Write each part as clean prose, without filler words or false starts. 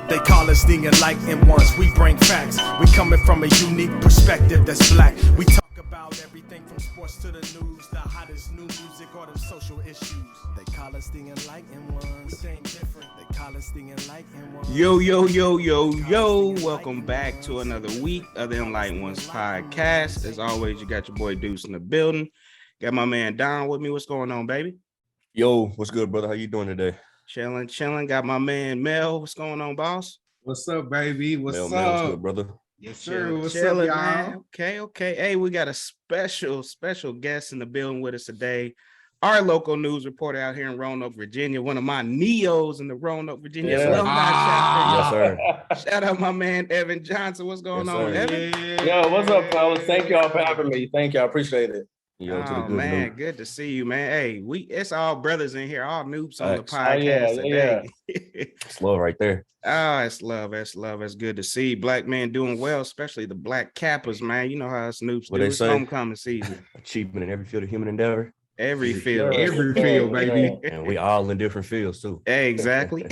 They call us the enlightened ones. We bring facts. We coming from a unique perspective that's black. We talk about everything from sports to the news, the hottest new music or them social issues. They call us the enlightened ones. We think different. They call us the enlightened ones. Yo. Welcome back to another week of the Enlightened Ones podcast. As always, you got your boy Deuce in the building. Got my man Don with me. What's going on, baby? Yo, what's good, brother? How you doing today? Chilling. Got my man Mel. What's going on, boss? What's up, baby? What's up? What's good, brother? Yes, sir. What's chilling, up, y'all? man? Okay. Hey, we got a special guest in the building with us today. Our local news reporter out here in Roanoke, Virginia. One of my neos in the Roanoke, Virginia. Yes, sir. Yes, sir. Shout out my man Evan Johnson. What's going on, Evan? Yo, what's up, fellas? Thank y'all for having me. Thank you. I appreciate it. Yo, to the Oh good man, news. good to see you, man. Hey, it's all brothers in here, all noobs on the Thanks. podcast today. It's love right there. It's love. It's good to see black men doing well, especially the black Kappas, man. You know how us noobs What do. they It's say? homecoming season. Achievement in every field of human endeavor. Every field. Every field, baby. And we all in different fields, too. Exactly.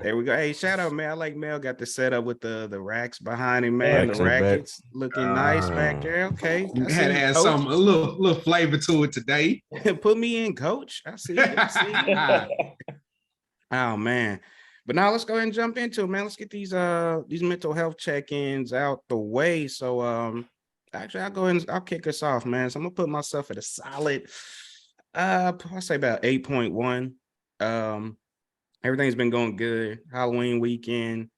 There we go. Hey, shout out, man. I like Mel got the setup with the racks behind him, man. Racks The in the back. rackets looking nice back there. Okay. You I see had to you, add coach. a little flavor to it today. Put me in, coach. I see you. Oh man. But now let's go ahead and jump into it, man. Let's get these mental health check-ins out the way. So actually I'll go ahead and I'll kick us off, man. So I'm gonna put myself at a solid I'll say about 8.1. Everything's been going good. Halloween weekend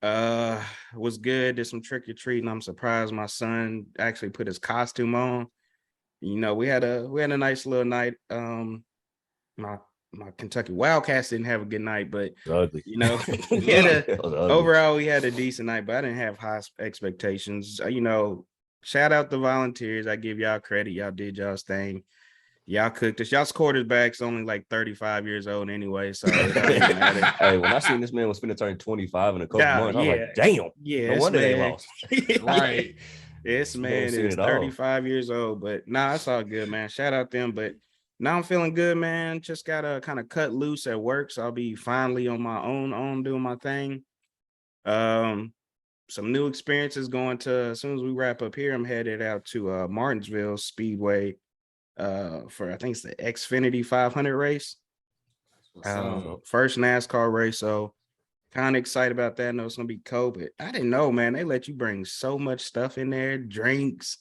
was good. Did some trick-or-treating. I'm surprised my son actually put his costume on. You know, we had a nice little night. My Kentucky Wildcats didn't have a good night, but It's ugly. you know, overall we had a decent night, but I didn't have high expectations. You know, shout out the volunteers. I give y'all credit. Y'all did y'all's thing. Y'all cooked us. Y'all's quarterback's only like 35 years old anyway, so it doesn't matter. Hey, when I seen this man was finna turn 25 in a couple months, I was like, damn. Yeah, No this wonder they man- lost. Right. This man seen is it all. 35 years old, but nah, it's all good, man. Shout out them, but now I'm feeling good, man. Just gotta kind of cut loose at work, so I'll be finally on my own doing my thing. Some new experiences going to, as soon as we wrap up here, I'm headed out to Martinsville Speedway for I think it's the Xfinity 500 race. First NASCAR race, so kind of excited about that. I know it's gonna be cold, but I didn't know, man. They let you bring so much stuff in there, drinks,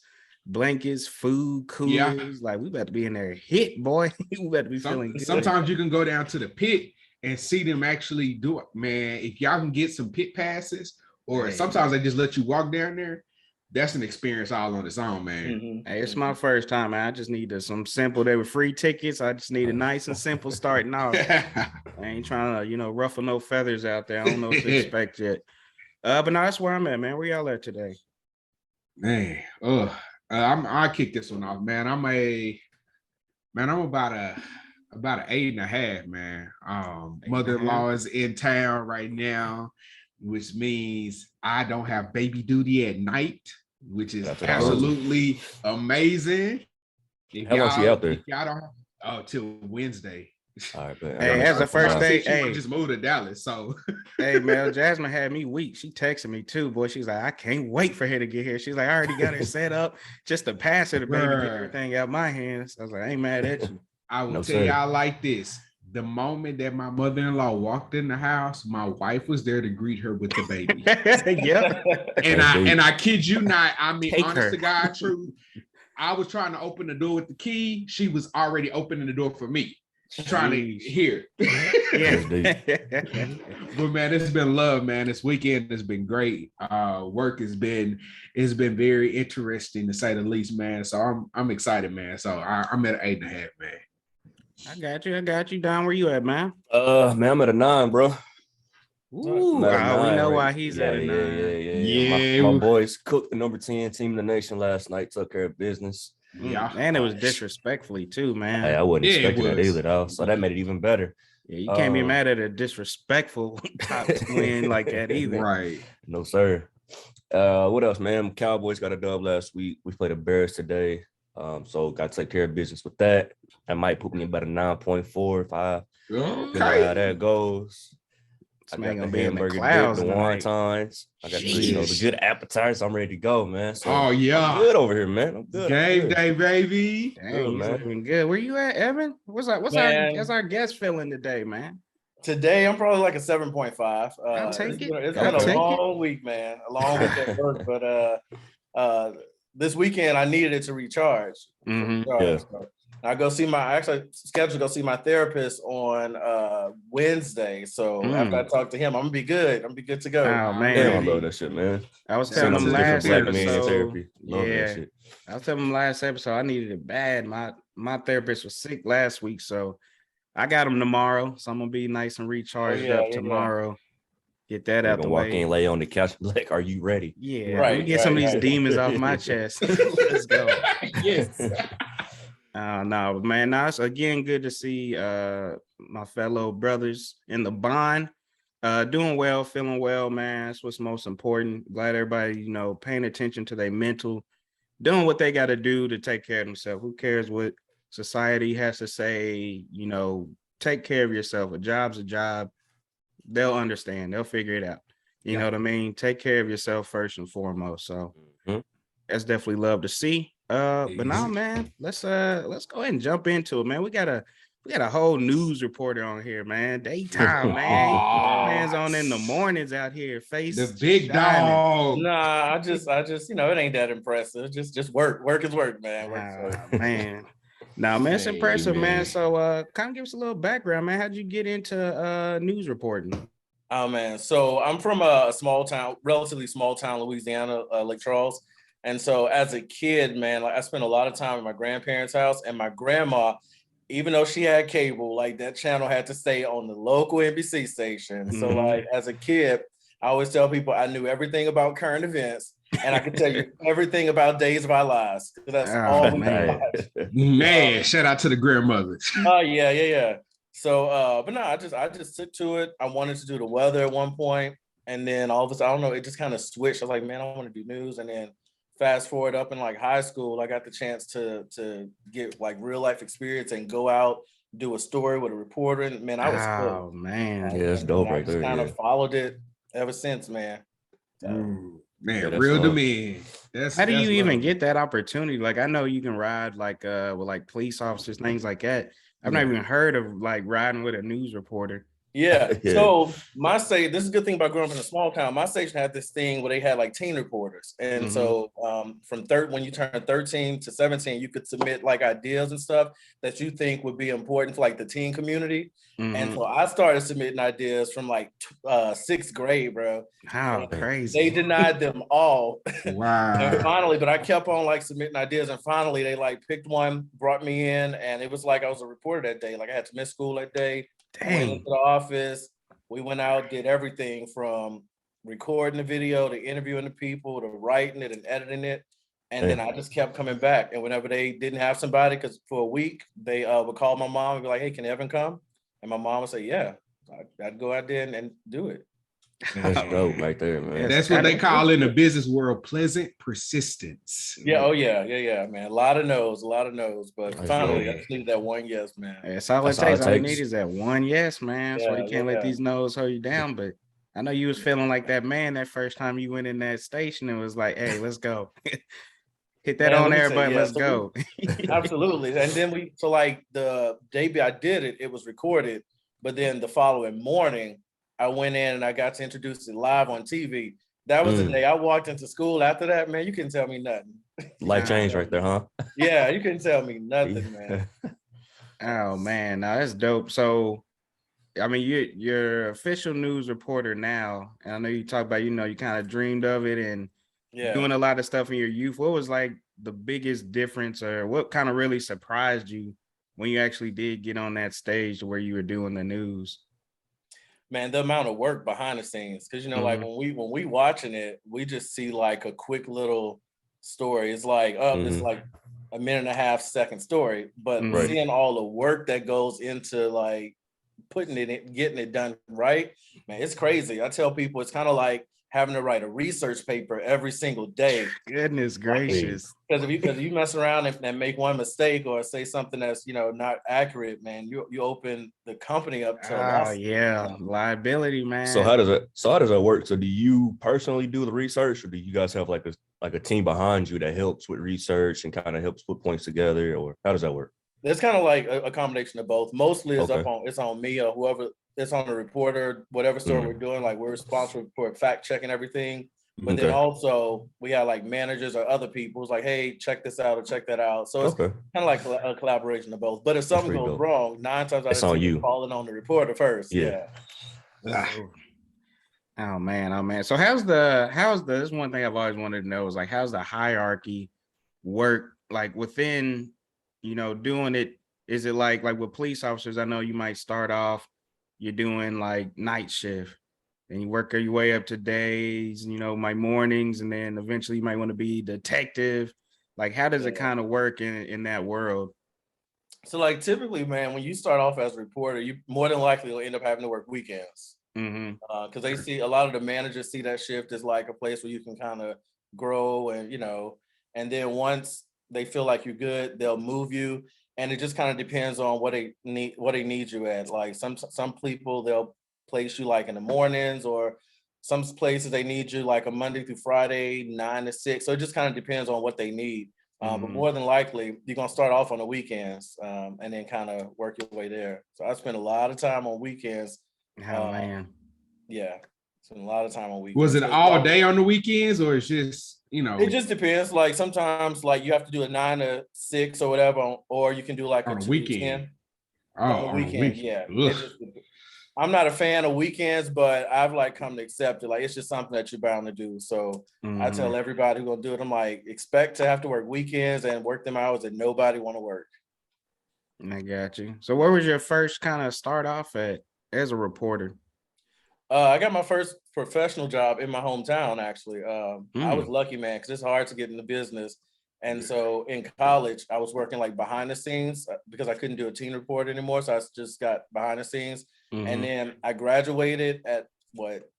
blankets, food, coolers. Yeah. Like we about to be in there hit, boy. We about to be feeling good. Sometimes you can go down to the pit and see them actually do it, man. If y'all can get some pit passes, or Hey. sometimes they just let you walk down there. That's an experience all on its own, man. Hey, it's my first time, man. I just needed some simple. They were free tickets. I just need a nice and simple starting off. I ain't trying to, ruffle no feathers out there. I don't know what to expect yet. But no, that's where I'm at, man. Where y'all at today? Man, I kick this one off, man. I'm about an 8.5, man. Mother-in-law is in town right now, which means I don't have baby duty at night, which is That's what I heard. absolutely amazing. How long she out there? If y'all don't have, till Wednesday. All right, man. Hey, as a first day, She hey. just moved to Dallas, so Hey, man, Jasmine had me weak. She texted me too, boy. She's like, I can't wait for her to get here. She's like, I already got her set up just to pass her the baby, get Bruh. everything out my hands. I was like, I ain't mad at you. I will No, tell sir. y'all like this. The moment that my mother-in-law walked in the house, my wife was there to greet her with the baby. Yep. And I kid you not, I mean, Take honest her. to God, truth. I was trying to open the door with the key. She was already opening the door for me, trying to Jeez. hear. Yeah. But man, it's been love, man. This weekend has been great. Work has been very interesting to say the least, man. So I'm excited, man. So I'm at 8.5, man. I got you. Don, where you at, man? Man, I'm at a 9, bro. Ooh, I'm at a we 9 know right- why he's at a 9. Yeah. My boys cooked the number 10 team in the nation last night, took care of business. Yeah. And it was disrespectfully too, man. Hey, I wasn't Yeah, it expecting that was. either, though. So that made it even better. Yeah, you can't be Um, mad at a disrespectful top win like that either. Right. No, sir. What else, man? Cowboys got a dub last week. We played the Bears today. So got to take care of business with that. That might put me about a 9.45. Depending on how Okay. that goes. I Man got gonna the be in the hamburger dip, clouds the tonight. wontons. I got the good appetizers. I'm ready to go, man. So Oh yeah, I'm good over here, man. I'm good. game day, baby. Dang, Good, he's man. looking good. Where you at, Evan? What's Man. our guest feeling today, man? Today, I'm probably like a 7.5. I'll take it. It's I'll been a take it. long week, man. A long week at work, but this weekend I needed it to recharge. Mhm. Yeah. So I go see I actually scheduled to go see my therapist on Wednesday. So after I talk to him, I'm gonna be good. I'm gonna be good to go. Oh man, Damn, I love that shit, man. I was That telling Seeing them some different last black men in episode. therapy. Love that Yeah, shit. I was telling them last episode I needed it bad. My therapist was sick last week, so I got him tomorrow. So I'm gonna be nice and recharged up tomorrow. Get that They're out the gonna walk way. in, lay on the couch, like, are you ready? Yeah, Right, let me get some of these right. demons off my chest. Let's go. Yes. No, but man, now it's again good to see my fellow brothers in the bond. Doing well, feeling well, man. That's what's most important. Glad everybody, paying attention to their mental, doing what they got to do to take care of themselves. Who cares what society has to say? Take care of yourself. A job's a job. They'll understand. They'll figure it out. You know what I mean? Take care of yourself first and foremost. So that's definitely love to see. But now, man, let's go ahead and jump into it, man. We got a whole news reporter on here, man. Daytime, man. Man's on in the mornings out here. Face The big shining. dog. Nah, I just it ain't that impressive. Just work. Work is work, man. Work is work. Man. Now, man, it's Hey, impressive, man. man. So kind of give us a little background, man. How'd you get into news reporting? Oh man, so I'm from a small town, relatively small town, Louisiana, Lake Charles. And so as a kid, man, like I spent a lot of time at my grandparents' house, and my grandma, even though she had cable, like that channel had to stay on the local NBC station. So like as a kid, I always tell people I knew everything about current events, and I could tell you everything about Days of Our Lives. That's all we watched. Man, shout out to the grandmothers. Oh yeah. So, but no, I just took to it. I wanted to do the weather at one point, and then all of a sudden, I don't know, it just kind of switched. I was like, man, I want to do news. And then fast forward up in like high school, I got the chance to get like real life experience and go out, do a story with a reporter. And man, I was Oh man. Yeah, that's dope right there. Kind Yeah. of followed it ever since, man. Ooh, man, Yeah, that's real to love. me. How do you even love. get that opportunity? Like, I know you can ride like with like police officers, things like that. I've never even heard of like riding with a news reporter. Yeah. Yeah. So my station, this is a good thing about growing up in a small town. My station had this thing where they had like teen reporters. And so from when you turn 13 to 17, you could submit like ideas and stuff that you think would be important for like the teen community. And so I started submitting ideas from like sixth grade, bro. How And crazy. they denied them all. Wow. And finally, but I kept on like submitting ideas, and finally they like picked one, brought me in, and it was like I was a reporter that day. Like I had to miss school that day. I went Dang. into the office. We went out, did everything from recording the video to interviewing the people to writing it and editing it. And then I just kept coming back. And whenever they didn't have somebody, because for a week, they would call my mom and be like, hey, can Evan come? And my mom would say, yeah. I'd go out there and do it. That's dope right there, man. That's what they call in the business world pleasant persistence. Yeah, oh yeah, man. A lot of no's, but That's finally dope. I just needed that one yes, man. That's all That's it all takes. it All you takes. need is that one yes, man. So you can't let Yeah. these no's hold you down. But I know you was feeling like that man that first time you went in that station and was like, hey, let's go. Hit that Man, on let me there, say, but yeah, let's so go. Absolutely. And then like the day I did it, it was recorded. But then the following morning, I went in and I got to introduce it live on TV. That was the day I walked into school. After that, man, you couldn't tell me nothing. Life change right there, huh? Yeah, you couldn't tell me nothing, man. Oh man, now that's dope. So I mean, you're official news reporter now. And I know you talk about, you kind of dreamed of it and doing a lot of stuff in your youth. What was like the biggest difference, or what kind of really surprised you when you actually did get on that stage where you were doing the news? Man, the amount of work behind the scenes, because like when we watching it, we just see like a quick little story. It's like it's like a minute and a half second story, but seeing all the work that goes into like putting it in, getting it done right, man, it's crazy. I tell people it's kind of like having to write a research paper every single day. Goodness gracious. Because if you mess around and make one mistake or say something that's not accurate, man, you open the company up to a Oh loss. yeah, liability, man. So how does that work? So do you personally do the research, or do you guys have like a team behind you that helps with research and kind of helps put points together, or how does that work? It's kind of like a combination of both. Mostly Okay. it's on me or whoever. It's on the reporter, whatever story we're doing. Like we're responsible for fact checking everything. But then Okay. also we have like managers or other people who's like, hey, check this out or check that out. So it's Okay. kind of like a collaboration of both. But if something pretty goes dope. wrong, 9 times out It's of 10, on you. it's falling on the reporter first. Yeah. Oh man. So how's the this is one thing I've always wanted to know is like how's the hierarchy work like within doing it? Is it like with police officers? I know you might start off, you're doing like night shift, and you work your way up to days, my mornings, and then eventually you might want to be detective. Like how does it kind of work in that world? So like typically, man, when you start off as a reporter, you more than likely will end up having to work weekends. Because they see a lot of the managers see that shift as like a place where you can kind of grow and then once they feel like you're good, they'll move you. And it just kind of depends on what they need you at. Like some people they'll place you like in the mornings, or some places they need you like a Monday through Friday, 9 to 6. So it just kind of depends on what they need. But more than likely, you're gonna start off on the weekends and then kind of work your way there. So I spend a lot of time on weekends. Oh man. Yeah, spend a lot of time on weekends. Was it all day on the weekends, or it's just It just depends. Like sometimes, like you have to do a 9 to 6 or whatever, or you can do like on a the 2 to weekend? 10 Oh, on the weekend. Yeah, it just, I'm not a fan of weekends, but I've like come to accept it. Like it's just something that you're bound to do. So I tell everybody who's gonna do it, I'm like, expect to have to work weekends and work them hours that nobody want to work. I got you. So where was your first kind of start off at as a reporter? I got my first professional job in my hometown, actually. I was lucky, man, because it's hard to get into business. And so in college, I was working like behind the scenes because I couldn't do a teen report anymore. So I just got behind the scenes. And then I graduated at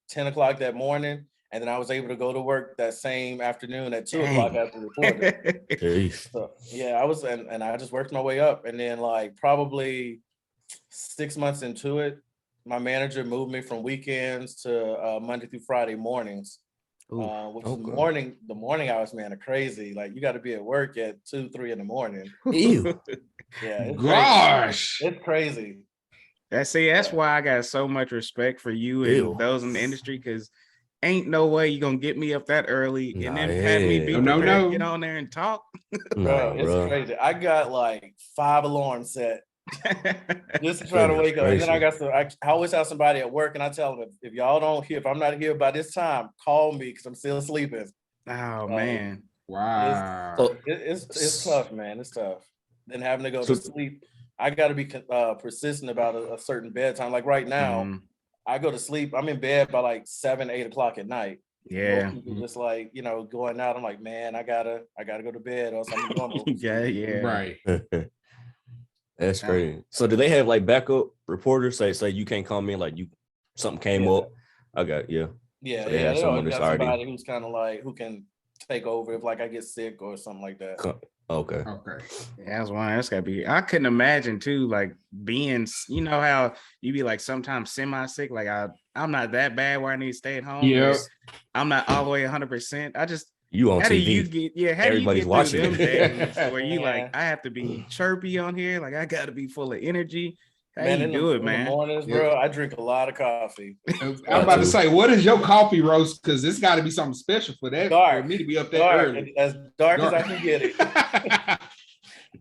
10 o'clock that morning. And then I was able to go to work that same afternoon at 2 o'clock as a reporter. So yeah, I was, and I just worked my way up. And then like probably 6 months into it, my manager moved me from weekends to Monday through Friday mornings. Which is the morning hours, man, are crazy. Like you got to be at work at 2, 3 in the morning. Ew. Yeah, it's Gosh, crazy. It's crazy. That's why I got so much respect for you and those in the industry, because ain't no way you're gonna get me up that early and then have me be prepared to get on there and talk. Bro, it's crazy. I got like 5 alarms set just to try to wake up. And then I always have somebody at work, and I tell them if y'all don't hear, if I'm not here by this time, call me because I'm still sleeping. Oh man. wow. It's tough, man. It's tough. Then having to go to sleep. I got to be persistent about a certain bedtime. Like right now, I go to sleep. I'm in bed by like 7, 8 o'clock at night. Yeah. Most people just like, going out. I'm like, man, I gotta go to bed or something. Yeah. Right. That's crazy. So do they have like backup reporters say you can't come in, like something came up? I got Yeah, so they have someone that's already somebody who's kind of like who can take over if like I get sick or something like that. Okay. Yeah, that's gotta be. I couldn't imagine too, like being, how you be like sometimes semi-sick. Like I'm not that bad where I need to stay at home. Yeah. I'm not all the way 100%. I just you on how TV. Do you get, how everybody's do you get watching them days where you Yeah. like I have to be chirpy on here, like I gotta be full of energy. How Man, you do it, man? In the mornings, bro, I drink a lot of coffee. I'm about to say, what is your coffee roast? Because it's got to be something special for that. Dark. For me to be up that early. As dark as I can get it.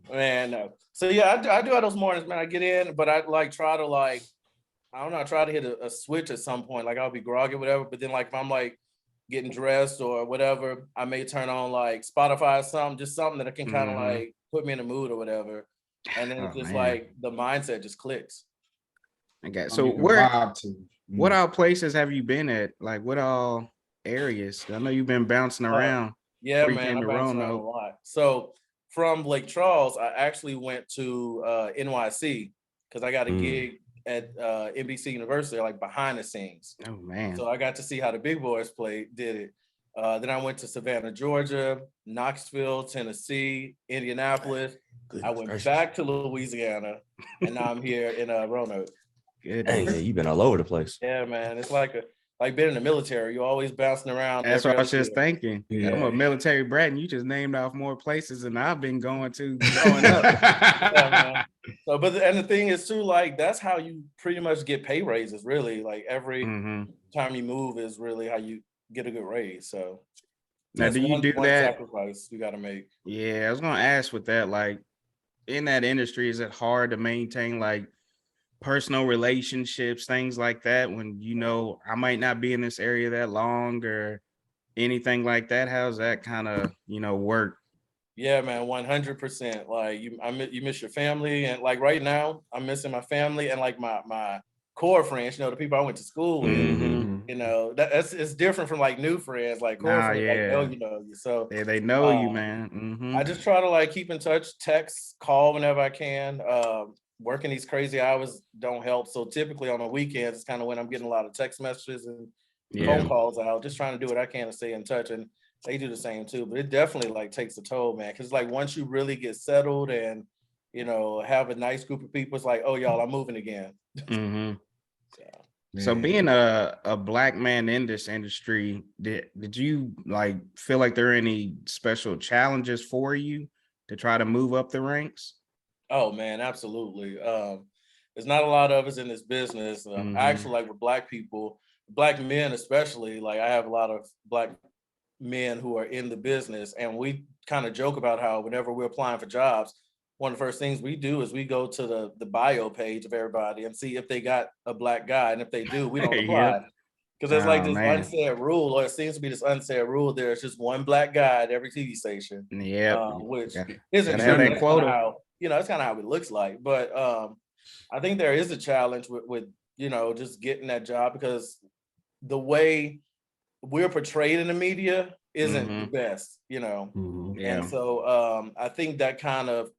Man, no. So yeah, I do have those mornings, man. I get in, but I like try to like, I don't know, I try to hit a switch at some point. Like I'll be groggy, whatever. But then like if I'm like getting dressed or whatever, I may turn on like Spotify or something, just something that can kind of like put me in the mood or whatever. And then it's just like the mindset just clicks. Okay, so what all places have you been at? Like what all areas? I know you've been bouncing around. Yeah, man, I bounced around a lot. So from Lake Charles, I actually went to NYC because I got a gig NBC University, like behind the scenes. Oh man. So I got to see how the big boys did it. Then I went to Savannah, Georgia, Knoxville, Tennessee, Indianapolis. I went back to Louisiana, and now I'm here in Roanoke. Good. Dang, yeah, you've been all over the place. Yeah, man. It's like being in the military. You're always bouncing around. That's what I was just thinking. Yeah. I'm a military brat, and you just named off more places than I've been going to growing up. Yeah, man. So, and the thing is too, like that's how you pretty much get pay raises. Really, like every time you move is really how you get a good raise. So now, do you do that? Sacrifice you got to make. Yeah, I was gonna ask with that. Like in that industry, is it hard to maintain like personal relationships, things like that, when you know I might not be in this area that long or anything like that? How's that kind of work? Yeah, man, 100%. Like you miss your family, and like right now I'm missing my family and like my core friends, the people I went to school with. That's it's different from like new friends, like core friends, like know you. So they know you, man. I just try to like keep in touch, text, call whenever I can. Working these crazy hours don't help. So typically on the weekends, it's kind of when I'm getting a lot of text messages and phone calls out, just trying to do what I can to stay in touch. And they do the same too. But it definitely like takes a toll, man. Cause like once you really get settled and, have a nice group of people, it's like, oh, y'all, I'm moving again. So being a black man in this industry, did you like feel like there are any special challenges for you to try to move up the ranks? Oh man, absolutely. There's not a lot of us in this business. Actually, like with black people, black men especially, like I have a lot of black men who are in the business, and we kind of joke about how whenever we're applying for jobs, one of the first things we do is we go to the bio page of everybody and see if they got a black guy, and if they do, we don't apply. Because there's like this unsaid rule, or it seems to be this unsaid rule. There's just one black guy at every TV station. Which isn't true. That's quota. How, that's kind of how it looks like. But I think there is a challenge with just getting that job, because the way we're portrayed in the media isn't the best, And so I think that kind of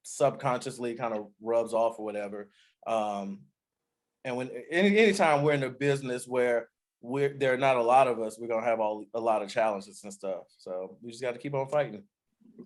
subconsciously kind of rubs off or whatever. And when anytime we're in a business where there are not a lot of us, we're gonna have a lot of challenges and stuff. So we just got to keep on fighting.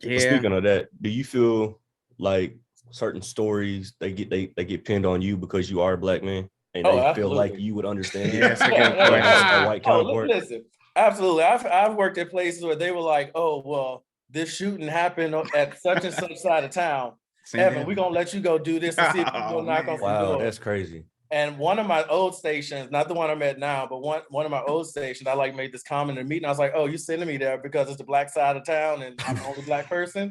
Yeah. Speaking of that, do you feel like certain stories they get pinned on you because you are a black man, and they feel like you would understand it? Yeah, that's a good question. A white counterpart. Listen, absolutely. I've worked at places where they were like, "Oh, well, this shooting happened at such and such side of town. Evan, we're gonna let you go do this and see if you go knock on some doors." Wow, that's crazy. And one of my old stations, not the one I'm at now, but one of my old stations, I like made this comment in a meeting. I was like, "Oh, you sending me there because it's the black side of town and I'm the only black person?"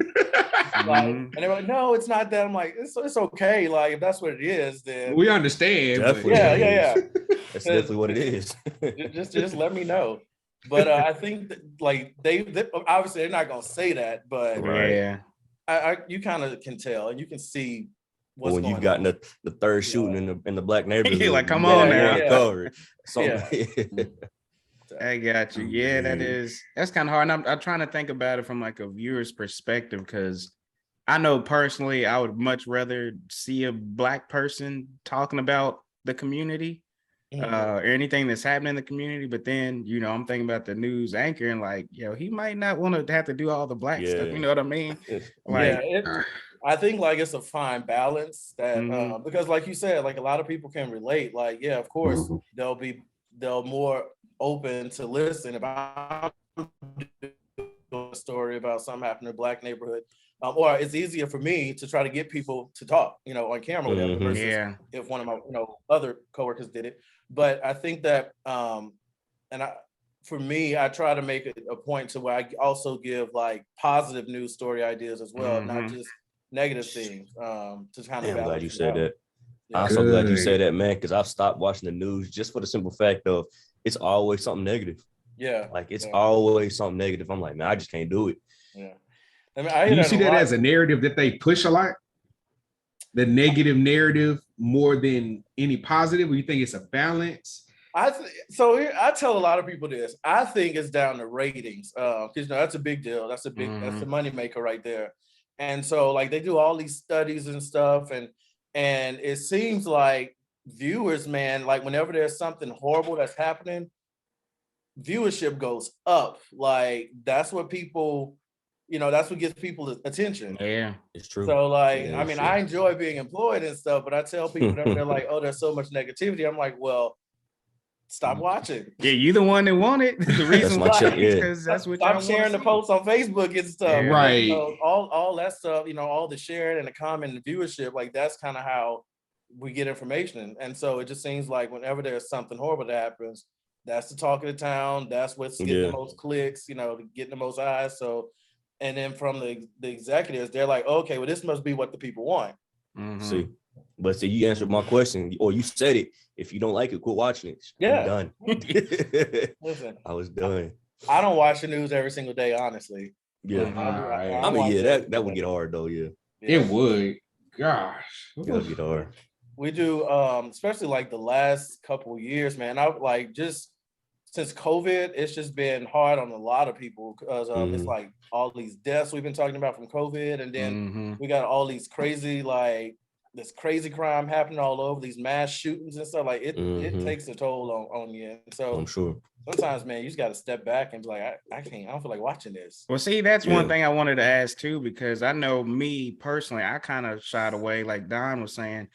And they were like, "No, it's not that." I'm like, it's okay. Like if that's what it is, then we understand. Definitely. Yeah. That's definitely what it is. just let me know. But I think that, like they obviously they're not gonna say that, but you kind of can tell and you can see. When you've gotten the third shooting in the black neighborhood, you're like, come on now. I got you. Yeah, that's kind of hard. And I'm trying to think about it from like a viewer's perspective, because I know personally I would much rather see a black person talking about the community or anything that's happening in the community. But then, I'm thinking about the news anchor and like, he might not want to have to do all the black stuff. You know what I mean? I think like it's a fine balance that because like you said, like a lot of people can relate. Like, yeah, of course they'll more open to listen if I'm doing a story about something happening in a black neighborhood. Or it's easier for me to try to get people to talk, on camera, whatever, versus if one of my, other coworkers did it. But I think that, for me, I try to make it a point to where I also give like positive news story ideas as well, not just negative things. To kind of. I'm glad you said that. I'm so glad you said that, man, because I've stopped watching the news just for the simple fact of it's always something negative. Yeah. Like it's always something negative. I'm like, man, I just can't do it. Yeah. I mean, do you see that as a narrative that they push a lot? The negative narrative more than any positive, or you think it's a balance? So I tell a lot of people this. I think it's down to ratings, because that's a big deal. That's a big that's the money maker right there. And so like they do all these studies and stuff, and it seems like viewers, man, like whenever there's something horrible that's happening, viewership goes up. Like that's what people, that's what gets people's attention. Yeah. It's true. So like, Yeah, I it's mean, true. I enjoy being employed and stuff, but I tell people that they're like, oh, there's so much negativity. I'm like, well, stop watching. Yeah, you the one that want it. The reason my why check, is yeah. because that's what Stop y'all sharing the see. posts on Facebook and stuff. Yeah. Right. All that stuff, all the sharing and the comment and the viewership, like that's kind of how we get information. And so it just seems like whenever there's something horrible that happens, that's the talk of the town. That's what's getting the most clicks, getting the most eyes. So, and then from the executives, they're like, okay, well, this must be what the people want. See, but see, you answered my question, or you said it. If you don't like it, quit watching it. Yeah. I'm done. Listen, I was done. I don't watch the news every single day, honestly. Yeah. I I mean, yeah, that would get hard though. Yeah. It would. Gosh. That would get hard. We do, especially like the last couple of years, man. I like just since COVID, it's just been hard on a lot of people because it's like all these deaths we've been talking about from COVID, and then we got all these crazy this crazy crime happening all over, these mass shootings and stuff. Like it takes a toll on you. And so I'm sure. sometimes, man, you just got to step back and be like, I don't feel like watching this. Well, see, that's one thing I wanted to ask too, because I know me personally, I kind of shied away, like Don was saying.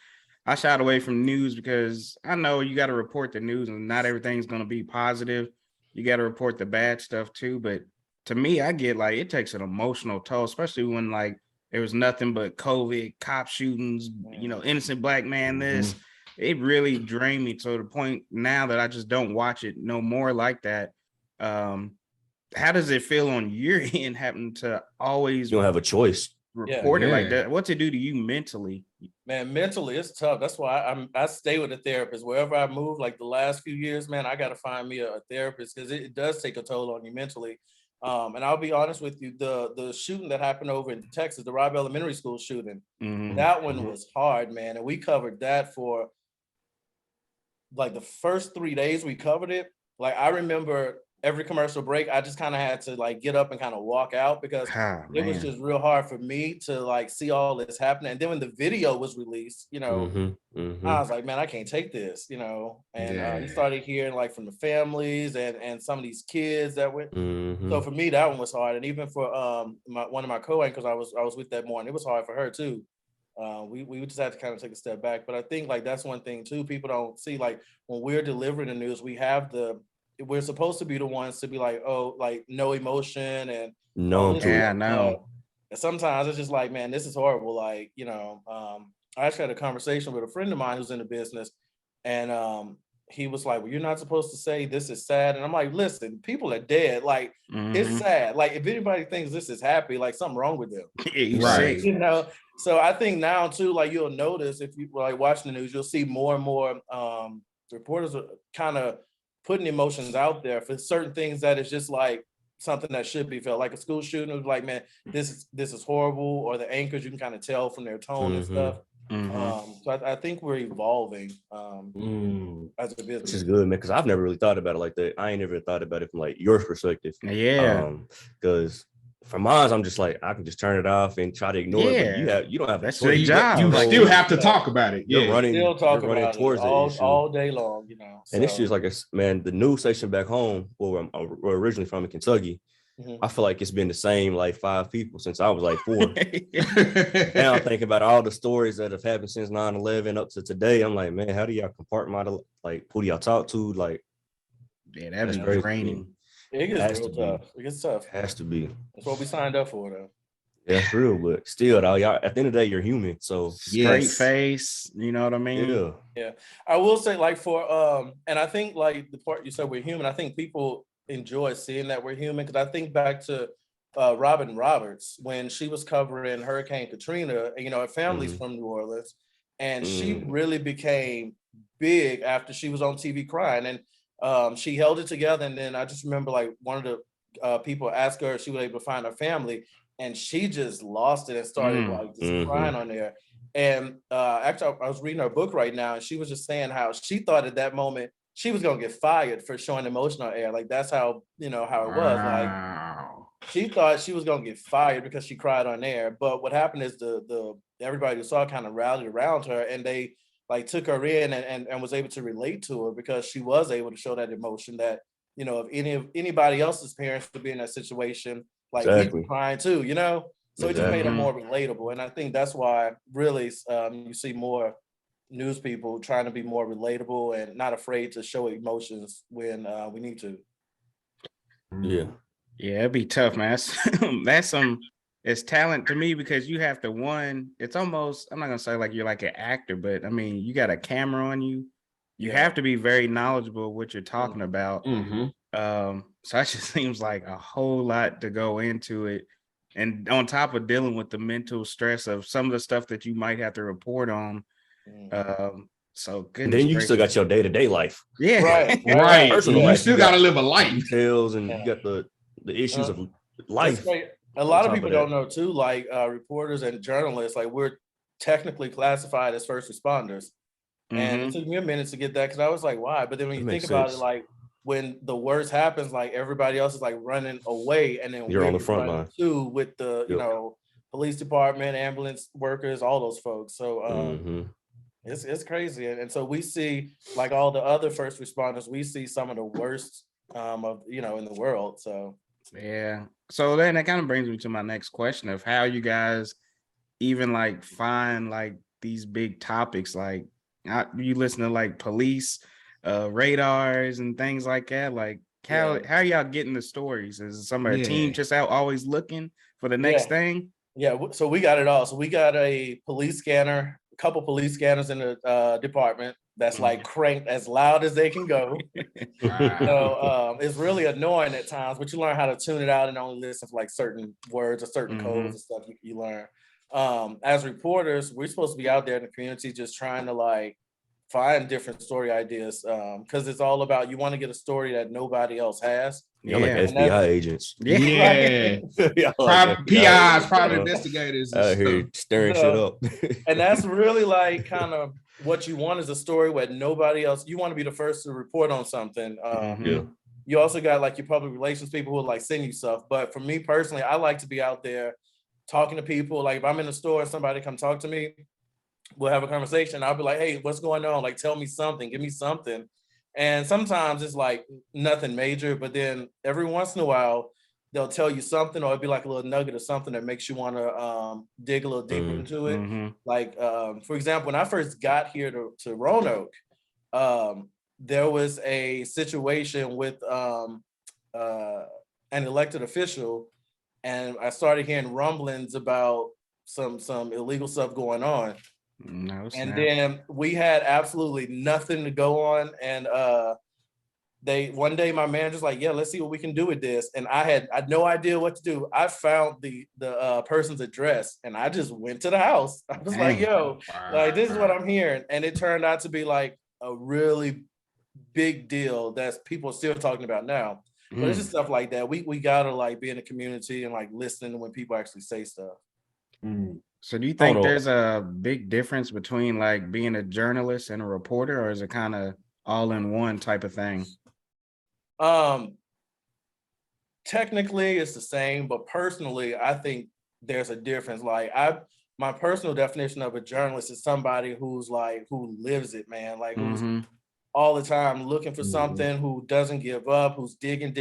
I shied away from news because I know you got to report the news and not everything's going to be positive. You got to report the bad stuff too. But to me, I get like it takes an emotional toll, especially when like there was nothing but COVID, cop shootings, innocent black man, this. It really drained me to the point now that I just don't watch it no more like that. How does it feel on your end having to always You don't have a choice. report it like that? What's it do to you mentally? Man, mentally, it's tough. That's why I stay with a therapist. Wherever I move, like the last few years, man, I got to find me a therapist because it does take a toll on you mentally. And I'll be honest with you, the shooting that happened over in Texas, the Robb Elementary School shooting, that one was hard, man. And we covered that for like the first 3 days we covered it. Like I remember every commercial break, I just kind of had to like get up and kind of walk out because it was just real hard for me to like see all this happening. And then when the video was released, I was like, man, I can't take this, and you started hearing like from the families and some of these kids that went. So for me, that one was hard. And even for one of my co-anchors I was with that morning, it was hard for her too. We just had to kind of take a step back. But I think like that's one thing too, people don't see, like when we're delivering the news, we're supposed to be the ones to be like, oh, like no emotion and no. And sometimes it's just like, man, this is horrible. Like, I actually had a conversation with a friend of mine who's in the business, and he was like, well, you're not supposed to say this is sad. And I'm like, listen, people are dead. Like, it's sad. Like, if anybody thinks this is happy, like something wrong with them. Right. So I think now too, like you'll notice if you like watching the news, you'll see more and more reporters are kind of putting emotions out there for certain things that is just like something that should be felt. Like a school shooting, it was like, man, this is horrible. Or the anchors, you can kind of tell from their tone and stuff. So I think we're evolving as a business. Which is good, man, because I've never really thought about it like that. I ain't never thought about it from like your perspective. Because for mine, I'm just like, I can just turn it off and try to ignore it. But you don't have that's a choice. your job. You still have to talk about it. You're running towards it all day long, And it's just like, the news station back home, where I'm originally from in Kentucky, I feel like it's been the same like 5 people since I was like 4. Now I'm thinking about all the stories that have happened since 9/11 up to today. I'm like, man, how do y'all compartmentalize? Like, who do y'all talk to? Like, that is draining. It gets real tough. It gets tough. Has to be. That's what we signed up for, though. That's real, but still, though, y'all, at the end of the day, you're human. So straight face, you know what I mean? Yeah. I will say, like, for and I think like the part you said we're human, I think people enjoy seeing that we're human, because I think back to Robin Roberts when she was covering Hurricane Katrina, and her family's from New Orleans, and she really became big after she was on TV crying, and she held it together. And then I just remember like one of the people asked her if she was able to find her family, and she just lost it and started like just crying on there. And actually, I was reading her book right now, and she was just saying how she thought at that moment she was gonna get fired for showing emotion on air. Like that's how how it was. Like she thought she was gonna get fired because she cried on air. But what happened is the everybody who saw kind of rallied around her, and they like took her in and was able to relate to her because she was able to show that emotion that, you know, if anybody else's parents would be in that situation, like he'd be crying too, you know? So it just made it more relatable. And I think that's why really you see more news people trying to be more relatable and not afraid to show emotions when we need to. Yeah. Yeah, it'd be tough, man. That's it's talent to me because you have to it's almost, I'm not gonna say like you're like an actor, but I mean, you got a camera on you. You have to be very knowledgeable of what you're talking about. So that just seems like a whole lot to go into it. And on top of dealing with the mental stress of some of the stuff that you might have to report on. So goodness then you still got your day-to-day life. Yeah. Right. Personal You life. still got to live a life. Details and you got the issues of life. A lot of people don't know too, like reporters and journalists, like we're technically classified as first responders. And it took me a minute to get that because I was like, why? But then when you think about it, like when the worst happens, like everybody else is like running away, and then you're on the front line too with the you know, police department, ambulance workers, all those folks. So it's crazy. And so we see like all the other first responders, we see some of the worst of, you know, in the world. So yeah. So then that kind of brings me to my next question of how you guys even like find like these big topics, like you listen to like police radars and things like that, like how are y'all getting the stories? Is somebody a team just out always looking for the next thing? So we got it all. So we got a police scanner, a couple police scanners in the department that's like cranked as loud as they can go. So it's really annoying at times, but you learn how to tune it out and only listen for like certain words or certain codes and stuff you learn. As reporters, we're supposed to be out there in the community just trying to like find different story ideas because it's all about, you want to get a story that nobody else has. You're like FBI agents. PIs, private investigators out here stirring shit up. And that's really like kind of what you want is a story where nobody else, you want to be the first to report on something. You also got like your public relations people who will like send you stuff. But for me personally, I like to be out there talking to people. Like if I'm in the store and somebody come talk to me, we'll have a conversation. I'll be like, hey, what's going on? Like, tell me something, give me something. And sometimes it's like nothing major, but then every once in a while, they'll tell you something, or it'll be like a little nugget or something that makes you want to dig a little deeper into it. Like, for example, when I first got here to Roanoke, there was a situation with an elected official, and I started hearing rumblings about some illegal stuff going on. And then we had absolutely nothing to go on. And one day my manager's like, yeah, let's see what we can do with this. And I had no idea what to do. I found the person's address and I just went to the house. I was like, yo, like this is what I'm hearing. And it turned out to be like a really big deal that people are still talking about now. But it's just stuff like that. We gotta like be in the community and like listen when people actually say stuff. So do you think there's a big difference between like being a journalist and a reporter, or is it kind of all in one type of thing? Technically it's the same, but personally, I think there's a difference. Like my personal definition of a journalist is somebody who's like, who lives it, man. Like who's all the time looking for something, who doesn't give up, who's digging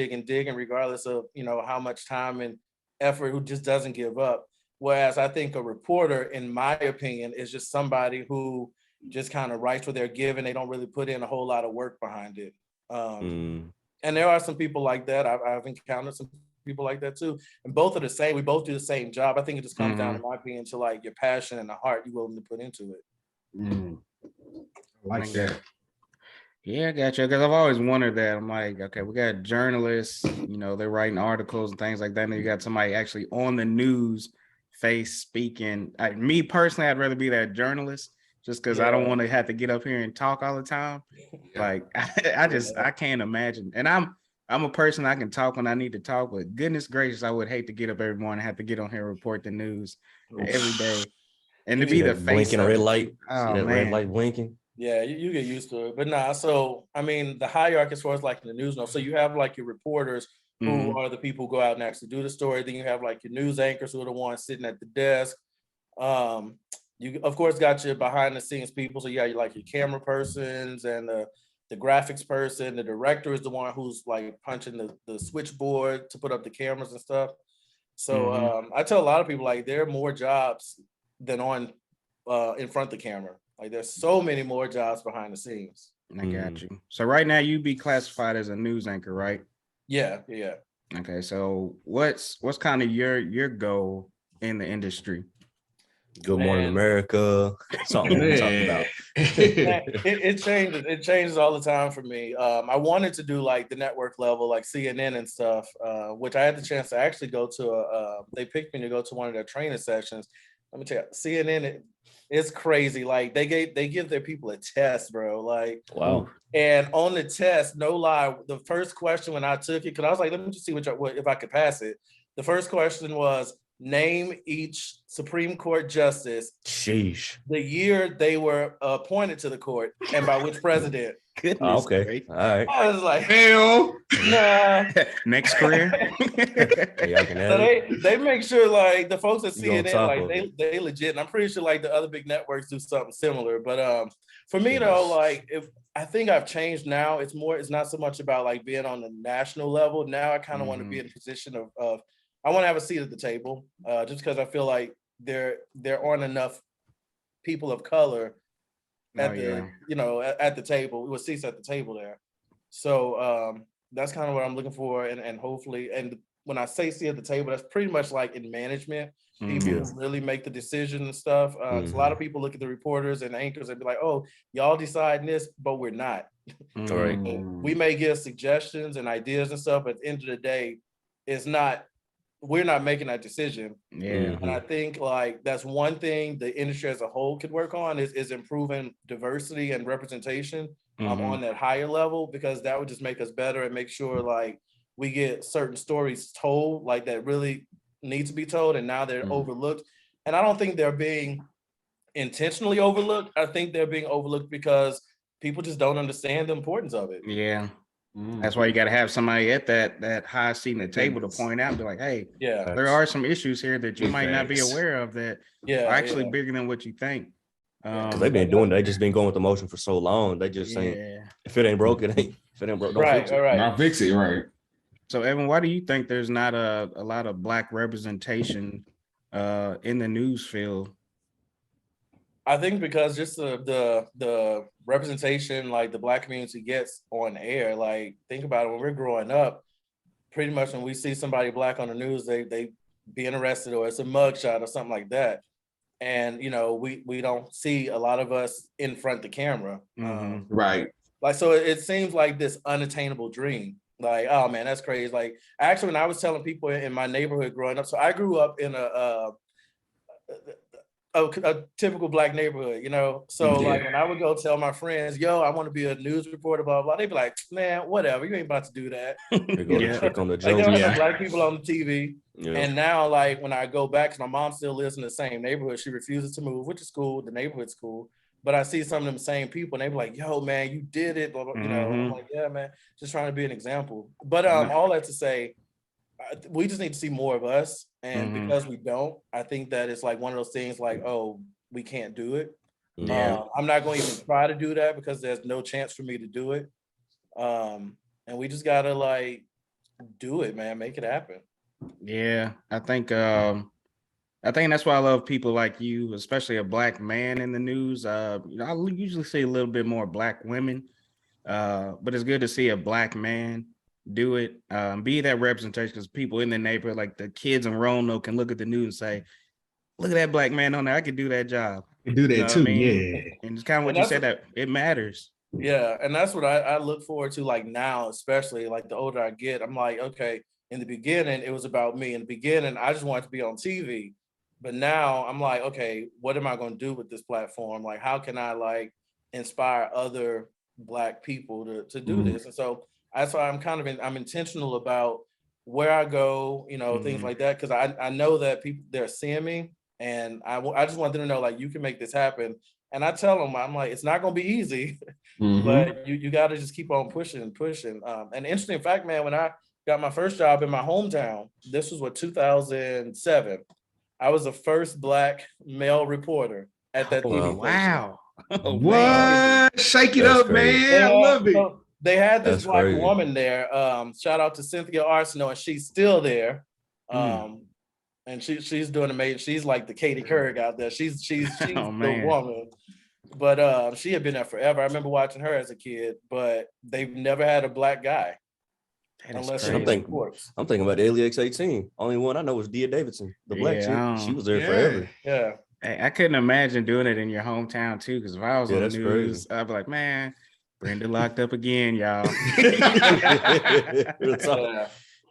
regardless of, you know, how much time and effort, who just doesn't give up. Whereas I think a reporter, in my opinion, is just somebody who just kind of writes what they're given. They don't really put in a whole lot of work behind it. And there are some people like that. I've encountered some people like that too. And both are the same. We both do the same job. I think it just comes down, in my opinion, to like your passion and the heart you're willing to put into it. Like that. Yeah, I got you. Because I've always wondered that. I'm like, okay, we got journalists, you know, they're writing articles and things like that. And then you got somebody actually on the news face speaking. Me personally, I'd rather be that journalist just because I don't want to have to get up here and talk all the time. Like I can't imagine. And I'm a person, I can talk when I need to talk, but goodness gracious, I would hate to get up every morning and have to get on here and report the news every day. And to be the face blinking of red light. Oh, see that man. red light blinking. Yeah, you get used to it. But nah, so I mean the hierarchy as far as like in the news now. So you have like your reporters who are the people who go out and actually do the story. Then you have like your news anchors who are the ones sitting at the desk. You of course got your behind the scenes people. So you like your camera persons and the graphics person. The director is the one who's like punching the switchboard to put up the cameras and stuff. So I tell a lot of people like there are more jobs than on in front of the camera. Like there's so many more jobs behind the scenes. I got you. So right now you be classified as a news anchor, right? Yeah. Okay, so what's kind of your goal in the industry? Good Morning America, something to talk about. It changes. It changes all the time for me. I wanted to do like the network level, like CNN and stuff, which I had the chance to actually go to. They picked me to go to one of their training sessions. Let me tell you, CNN, it's crazy. Like they give their people a test, bro. Like Wow. And on the test, no lie, the first question when I took it, because I was like, let me just see if I could pass it. The first question was, name each Supreme Court justice, sheesh, the year they were appointed to the court, and by which president. Goodness, okay, great. all right. I was like, Hell, nah. Next career. So they make sure like the folks at You on CNN, top like of it. they legit. And I'm pretty sure like the other big networks do something similar. But for me Yes. though, like if I think I've changed now, it's not so much about like being on the national level. Now I kind of want to be in a position of I want to have a seat at the table, just because I feel like there aren't enough people of color at at the table, with seats at the table there. So that's kind of what I'm looking for, and hopefully, and when I say seat at the table, that's pretty much like in management, people who really make the decision and stuff. So a lot of people look at the reporters and anchors and be like, "Oh, y'all deciding this," but we're not. All right. We may give suggestions and ideas and stuff, but at the end of the day, we're not making that decision. Yeah. And I think like that's one thing the industry as a whole could work on is improving diversity and representation on that higher level, because that would just make us better and make sure like we get certain stories told like that really need to be told, and now they're overlooked. And I don't think they're being intentionally overlooked. I think they're being overlooked because people just don't understand the importance of it. Yeah. That's why you got to have somebody at that high seat at the table to point out and be like, hey, there are some issues here that you might not be aware of that are actually bigger than what you think. Because they've been doing, they just been going with the motion for so long. They just saying, if it ain't broke, it ain't. If it ain't broke, don't fix it. Right. Not fix it, right? So Evan, why do you think there's not a lot of Black representation in the news field? I think because just the representation like the Black community gets on air, like think about it, when we're growing up, pretty much when we see somebody Black on the news, they being arrested or it's a mugshot or something like that. And we don't see a lot of us in front of the camera. Right. Like so it seems like this unattainable dream. Like, oh man, that's crazy. Like actually when I was telling people in my neighborhood growing up, so I grew up in a typical Black neighborhood, So like when I would go tell my friends, yo, I want to be a news reporter, blah, blah, they'd be like, man, whatever, you ain't about to do that. They go to click on the Like joke. there were some Black people on the TV. Yeah. And now like when I go back, because my mom still lives in the same neighborhood, she refuses to move, which is cool. The neighborhood's cool. But I see some of them same people and they be like, yo, man, you did it. Blah, blah, I'm like, yeah, man, just trying to be an example. But all that to say, we just need to see more of us. And because we don't, I think that it's like one of those things like, oh, we can't do it. I'm not going to even try to do that because there's no chance for me to do it. And we just got to like do it, man, make it happen. Yeah, I think that's why I love people like you, especially a Black man in the news. I usually see a little bit more Black women, but it's good to see a Black man do it. Be that representation, because people in the neighborhood, like the kids in Roanoke, can look at the news and say, look at that Black man on there. I could do that job. Do that too, yeah. And it's kind of what you said, that it matters. Yeah, and that's what I look forward to, like now, especially like the older I get. I'm like, okay, in the beginning, it was about me. In the beginning, I just wanted to be on TV. But now I'm like, okay, what am I going to do with this platform? Like, how can I like inspire other Black people to do this? And so that's why I'm intentional about where I go, things like that. Cause I know that people, they're seeing me, and I just want them to know, like, you can make this happen. And I tell them, I'm like, it's not going to be easy, but you got to just keep on pushing and pushing. And interesting fact, man, when I got my first job in my hometown, this was 2007. I was the first Black male reporter. at that Oh, TV station. Wow. Oh, man. What? Shake it That's up, crazy. man. I love it. So they had this That's black crazy. woman there. Shout out to Cynthia Arsenault, and she's still there. And she's doing amazing. She's like the Katie Couric out there. She's Oh, the man. woman. But she had been there forever. I remember watching her as a kid, but they've never had a black guy. That is Unless crazy. in sports. I'm thinking about the LEX-18. Only one I know was Dia Davidson, the black Yeah, chick. She was there Yeah. forever. Yeah. Hey, I couldn't imagine doing it in your hometown too, because if I was Yeah, on the that's news, crazy. I'd be like, man, Brenda locked up again, y'all. Real talk. Yeah.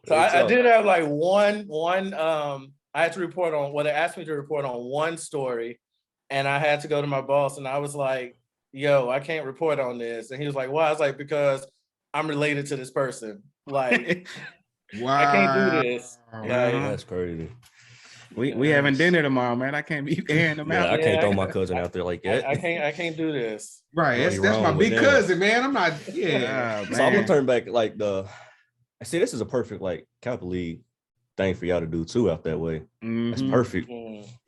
So I did have like one I had to report on they asked me to report on one story, and I had to go to my boss, and I was like, yo, I can't report on this. And he was like, why? I was like, because I'm related to this person. Like, Wow. I can't do this. Like, That's crazy. We having dinner tomorrow, man. I can't be airing them Yeah, out. I can't Yeah, throw my cousin out there like that. I can't do this. Right. No, That's, you're that's my wrong with big that. cousin, man. I'm not, yeah. Oh, So I'm gonna man. turn back like see, this is a perfect like Capital League thing for y'all to do too out that way. That's Mhm. perfect.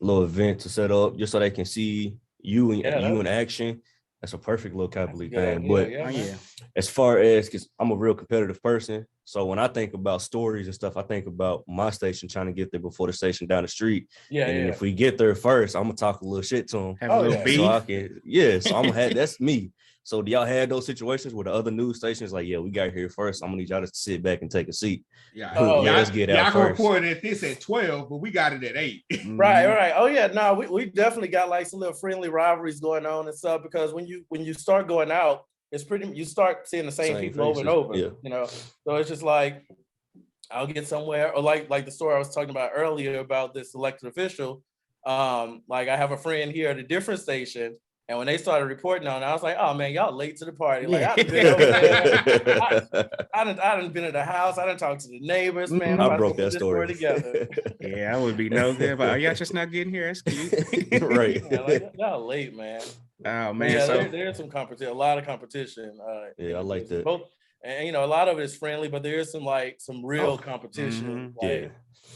Little event to set up just so they can see you and Yeah, you in action. That's a perfect little Capital League Yeah, thing. yeah, But yeah, Oh, man. yeah. as far as, because I'm a real competitive person, so when I think about stories and stuff, I think about my station trying to get there before the station down the street. Yeah, And then yeah. if we get there first, I'm gonna talk a little shit to them. Have a Oh, little yeah. beef. So I can, yeah. So I'm gonna have that's me. So do y'all have those situations where the other news stations like, yeah, we got here first. I'm gonna need y'all to sit back and take a seat. Yeah. Oh, yeah, y'all, let's get y'all out gonna first. report at this at 12, but we got it at 8. Right, Mhm. right. Oh yeah, no, we definitely got like some little friendly rivalries going on and stuff, because when you start going out, it's pretty, you start seeing the same people over and faces. over. Yeah. You know, so it's just like I'll get somewhere, or like the story I was talking about earlier about this elected official. Like I have a friend here at a different station, and when they started reporting on it, I was like, oh man, y'all late to the party. Like I done been over there. I done been at the house. I done talked to the neighbors, man. I I'm about broke to put that this story story together. Yeah, I would be no good. But y'all just not getting here. That's cute. Right. Yeah, like, y'all late, man. Oh, But man. yeah, So there's some competition, a lot of competition. Yeah, I like that. Both, and you know, a lot of it is friendly, but there is some real Oh, competition. mhm. Like, Yeah.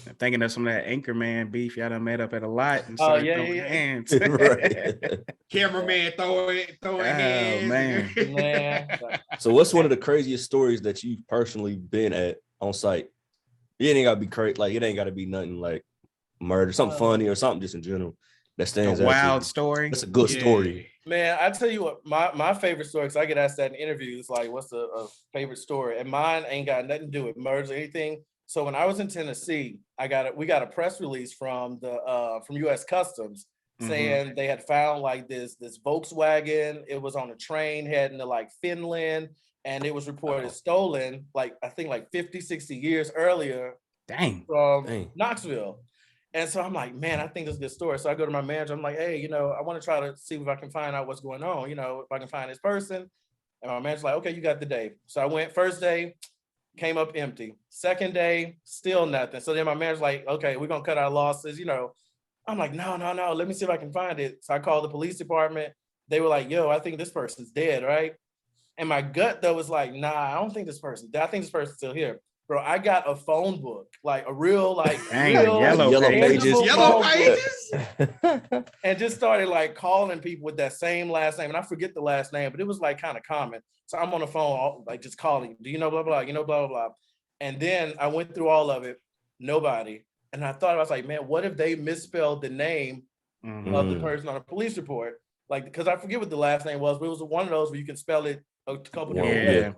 I'm thinking of some of that Anchorman beef. Y'all done met up at a lot and Oh, started yeah, throwing yeah, yeah. hands. Right. Cameraman throwing Oh, hands. man. man. So what's one of the craziest stories that you've personally been at on site? It ain't gotta be crazy, like it ain't gotta be nothing like murder, something funny or something just in general that A stands out. wild To you. story. That's a good story. Man, I tell you what, my favorite story, because I get asked that in interviews, like, what's a favorite story? And mine ain't got nothing to do with murders or anything. So when I was in Tennessee, we got a press release from U.S. Customs saying they had found like this Volkswagen. It was on a train heading to like Finland, and it was reported stolen, like I think like 50, 60 years earlier Dang. from Knoxville. And so I'm like, man, I think this is a good story. So I go to my manager. I'm like, hey, you know, I want to try to see if I can find out what's going on, you know, if I can find this person. And my manager's like, okay, you got the day. So I went first day, came up empty. Second day, still nothing. So then my manager's like, okay, we're going to cut our losses, you know. I'm like, no, let me see if I can find it. So I called the police department. They were like, yo, I think this person's dead, right? And my gut, though, was like, nah, I don't think this person's dead. I think this person's still here. Bro, I got a phone book, like a real, like Dang, real yellow pages. tangible Yellow phone book, pages? and just started like calling people with that same last name. And I forget the last name, but it was like kind of common. So I'm on the phone, like just calling, do you know blah, blah, you know, blah, blah, blah. And then I went through all of it, nobody. And I thought, I was like, man, what if they misspelled the name of the person on a police report? Like, because I forget what the last name was, but it was one of those where you can spell it a couple different ways. Yeah.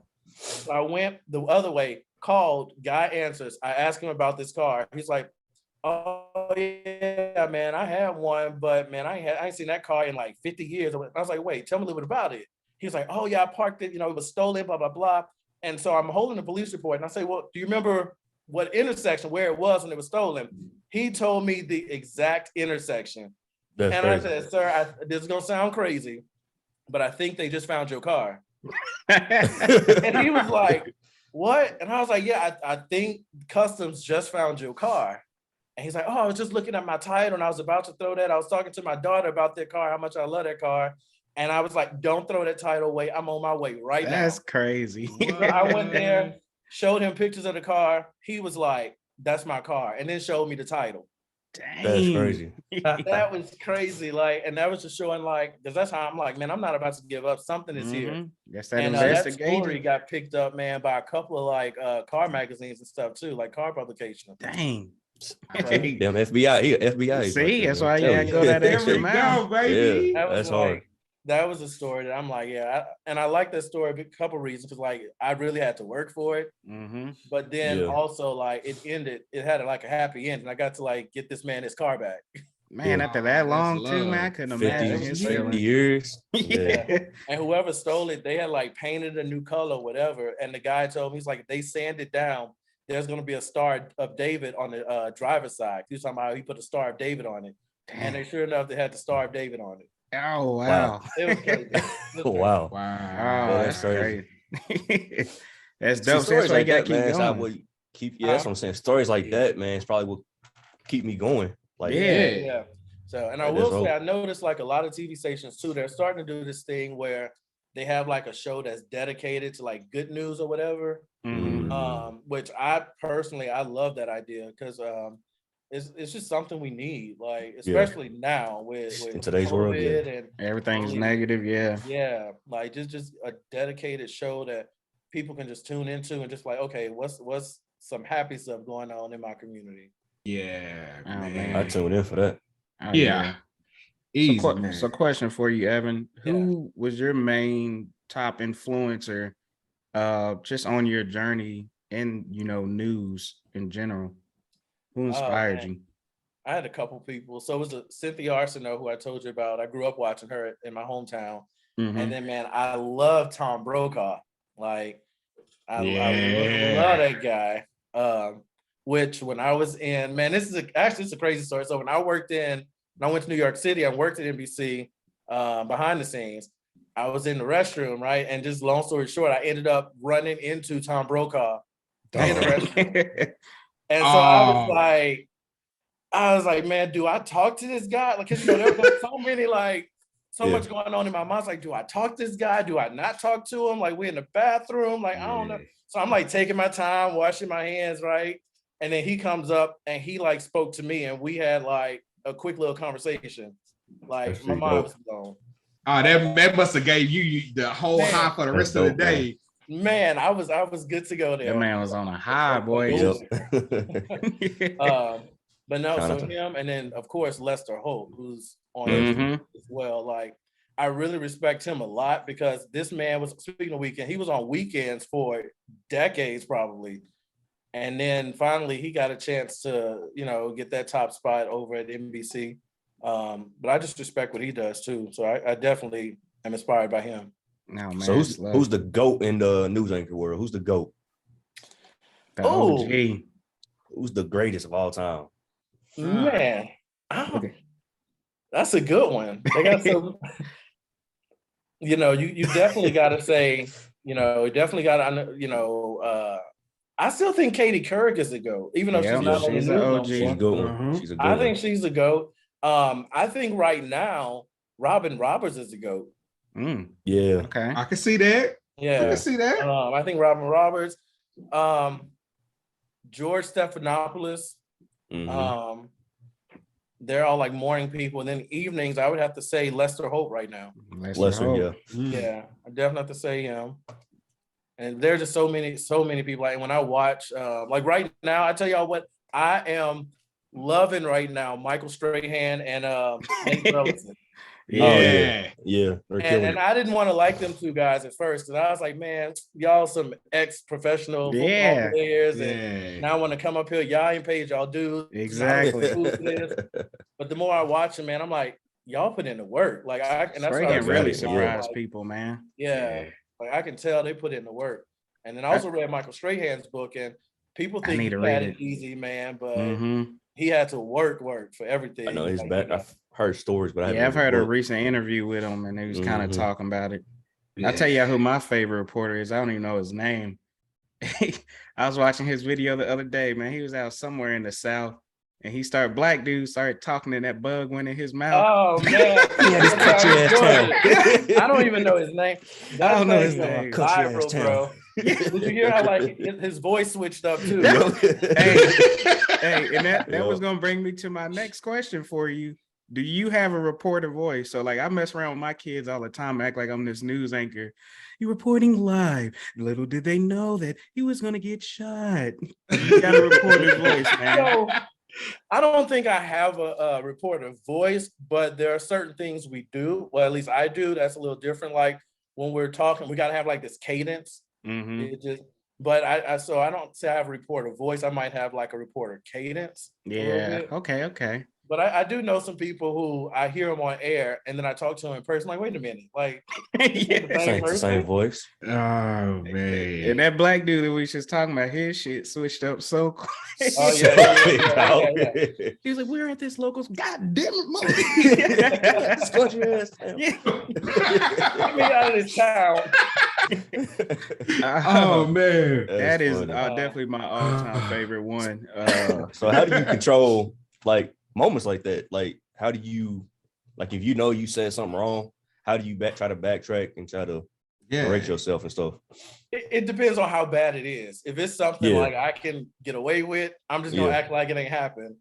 So I went the other way, called, guy answers. I asked him about this car. He's like, oh yeah, man, I had one, but man, I ain't seen that car in like 50 years. I was like, wait, tell me a little bit about it. He's like, oh yeah, I parked it, you know, it was stolen, blah, blah, blah. And so I'm holding the police report and I say, well, do you remember what intersection, where it was when it was stolen? He told me the exact intersection. That's and crazy. I said, sir, this is gonna sound crazy, but I think they just found your car. And he was like, what? And I was like, yeah, I think Customs just found your car. And he's like, oh, I was just looking at my title and I was about to throw that. I was talking to my daughter about their car, how much I love that car. And I was like, don't throw that title away. I'm on my way right now. That's crazy. So I went there, showed him pictures of the car. He was like, that's my car. And then showed me the title. Dang. That's crazy. That was crazy. Like, and that was just showing like, because that's how I'm like, man, I'm not about to give up. Something is here. That's that And that investigation. story got picked up, man, by a couple of like car magazines and stuff too, like car publications. Dang. Damn FBI. He FBI. See, that's why you Tell gotta go that There extra we mile. go, baby. Yeah, That was that's like, hard. that was a story that I'm like, yeah, and I like that story a couple reasons because like I really had to work for it, but then Yeah. also like it ended, it had like a happy end, and I got to like get this man his car back. Man, Yeah. after that Oh, long that's too, man, I love. couldn't 50, imagine it his was 50 feelings. years. Yeah. And whoever stole it, they had like painted a new color, whatever. And the guy told me, he's like, if they sand it down, there's gonna be a Star of David on the driver's side. He was talking about he put a Star of David on it, and they sure enough they had the Star of David on it. Oh wow. It was crazy. It was crazy. Wow. Oh, Wow. that's crazy. crazy. That's See, dope. So stories that's why you like gotta that, keep man. That's how going. we keep. Yeah, that's what I'm saying. Stories like that, man, is probably what keep me going. Like, Yeah. So, and I Like, will that's say, dope. I noticed like a lot of TV stations too, they're starting to do this thing where they have like a show that's dedicated to like good news or whatever. Which I personally, I love that idea because it's just something we need, like especially now with in today's COVID world, yeah. and Everything's all these- negative, yeah. Yeah, like just a dedicated show that people can just tune into and just like, okay, what's some happy stuff going on in my community? Yeah, Oh, man. I tuned in for that. Oh, Yeah. Easy, So, man. so question for you, Evan. Yeah. Who was your main top influencer just on your journey in, news in general? Who inspired man. you? I had a couple people. So it was Cynthia Arsenault, who I told you about. I grew up watching her in my hometown. Mhm. And then, man, I love Tom Brokaw. Like, I Yeah. love that guy. Which when I was in, man, this is actually it's a crazy story. So when I went to New York City, I worked at NBC behind the scenes. I was in the restroom, right? And just long story short, I ended up running into Tom Brokaw in the restroom. And so I was like, man, do I talk to this guy? Like, 'cause, there was so many, so much going on in my mind. It's like, do I talk to this guy? Do I not talk to him? Like, we're in the bathroom. Like, I don't know. So I'm like taking my time, washing my hands, right? And then he comes up and he like spoke to me and we had like a quick little conversation. Like, That's my pretty mind dope. was blown. Oh, that must have gave you the whole Man, high for the that's rest of the dope, man. day. Man, I was good to go there. That man was on a high, boy. Yep. But no, so Kinda. him and then of course Lester Holt, who's on Mhm. as well. Like, I really respect him a lot because this man was, speaking of weekend, he was on weekends for decades probably. And then finally he got a chance to, get that top spot over at NBC. But I just respect what he does too. So I definitely am inspired by him. No, man. So who's the GOAT in the news anchor world? Who's the GOAT? the OG? Who's the greatest of all time? Man, that's a good one. They got some, you definitely got to say, definitely got to, I still think Katie Couric is a GOAT, even though she's not on the she's news an no OG. She's a more. good one. Mhm. She's a good I one. think she's a GOAT. I think right now, Robin Roberts is a GOAT. Yeah. Okay. I can see that. I Yeah. can see that. I think Robin Roberts, George Stephanopoulos, Mhm. they're all like morning people. And then evenings, I would have to say Lester Holt right now. Lester, yeah. Yeah, I definitely have to say him. And there's just so many people. Like when I watch, like right now, I tell y'all what I am loving right now: Michael Strahan and Nate Burleson. Yeah. Yeah. They're killing And it. I didn't want to like them two guys at first, and I was like, man, y'all some ex-professional football Yeah. players, Yeah. and now I want to come up here. Y'all ain't paid y'all dues. Exactly. But the more I watch them, man, I'm like, y'all put in the work. Like and that's what I Strahan really respect about, surprised like, people, man. Yeah. Like I can tell they put in the work. And then I also read Michael Strahan's book, and people think need he to had read it it. easy, man, but Mhm. he had to work for everything. I know he's Like, back. I've heard stories, but I haven't Yeah, I've read heard the a book. recent interview with him, and he was kind of Mhm. talking about it. Yeah. I'll tell you who my favorite reporter is. I don't even know his name. I was watching his video the other day, man. He was out somewhere in the South, and black dude started talking, and that bug went in his mouth. Oh man, Yeah, this country ass town. I don't even know his name. I don't know his thing name. went Country ass viral, town. bro. Did you hear how like his voice switched up too? Hey, and that was gonna bring me to my next question for you. Do you have a reporter voice? So like I mess around with my kids all the time, act like I'm this news anchor. You're reporting live. Little did they know that he was gonna get shot. You got a reporter's voice, man. So, I don't think I have a reporter voice, but there are certain things we do. Well, at least I do. That's a little different. Like when we're talking, we gotta have like this cadence. It just, but so I don't say I have a reporter voice. I might have like a reporter cadence. Yeah. Okay. But I do know some people who I hear them on air and then I talk to them in person. Like, wait a minute, like, the same voice. Oh man! And that black dude that we was just talking about, his shit switched up so quick. Oh yeah. He was like, "We're at this locals." God damn it, Escort your ass down. Get me out of this town. Oh man! That is funny. definitely my all-time favorite one. So how do you control like moments like that? Like how do you, like if you know you said something wrong, how do you try to backtrack and try to correct yourself and stuff? It depends on how bad it is. If it's something like I can get away with, I'm just gonna act like it ain't happened.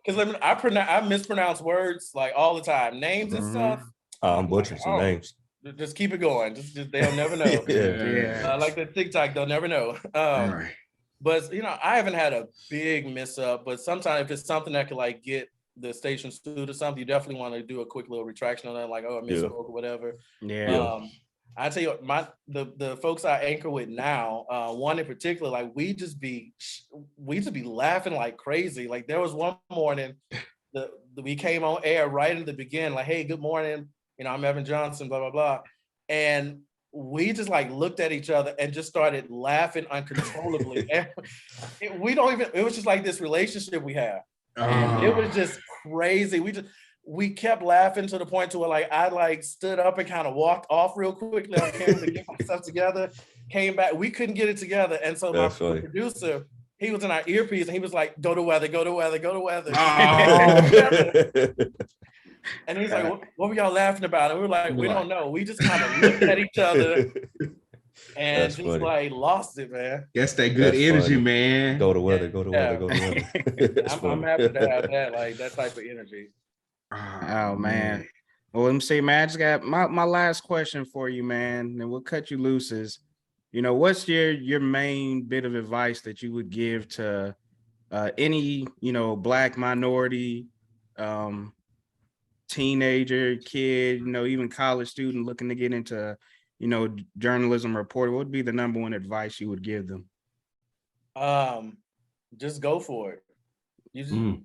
Because I mispronounce words like all the time, names and stuff. I'm butchering some names. Just keep it going. Just they'll never know. Like the TikTok, they'll never know. Right. But I haven't had a big mess up. But sometimes if it's something that could like get the station sued or something, you definitely want to do a quick little retraction on that, like, oh, I misspoke or whatever. I tell you, the folks I anchor with now, one in particular, like we just be laughing like crazy. Like there was one morning we came on air right in the beginning, like, hey, good morning. I'm Evan Johnson, blah, blah, blah. And we just like looked at each other and just started laughing uncontrollably. And it was just like this relationship we have. And it was just crazy. We kept laughing to the point to where like I like stood up and kind of walked off real quickly on camera to get myself together, came back. We couldn't get it together. And so my producer, he was in our earpiece and he was like, go to weather. And he's like, what were y'all laughing about? And we were like, we don't know. We just kind of looked at each other and just like lost it, man. That's that good energy, funny. Man. Go to weather. I'm happy to have that, like that type of energy. Oh man. Well, let me see, man. I just got my last question for you, man. And we'll cut you loose is, what's your main bit of advice that you would give to any, Black minority, teenager, kid, even college student looking to get into, journalism reporting? What would be the number one advice you would give them? Just go for it. You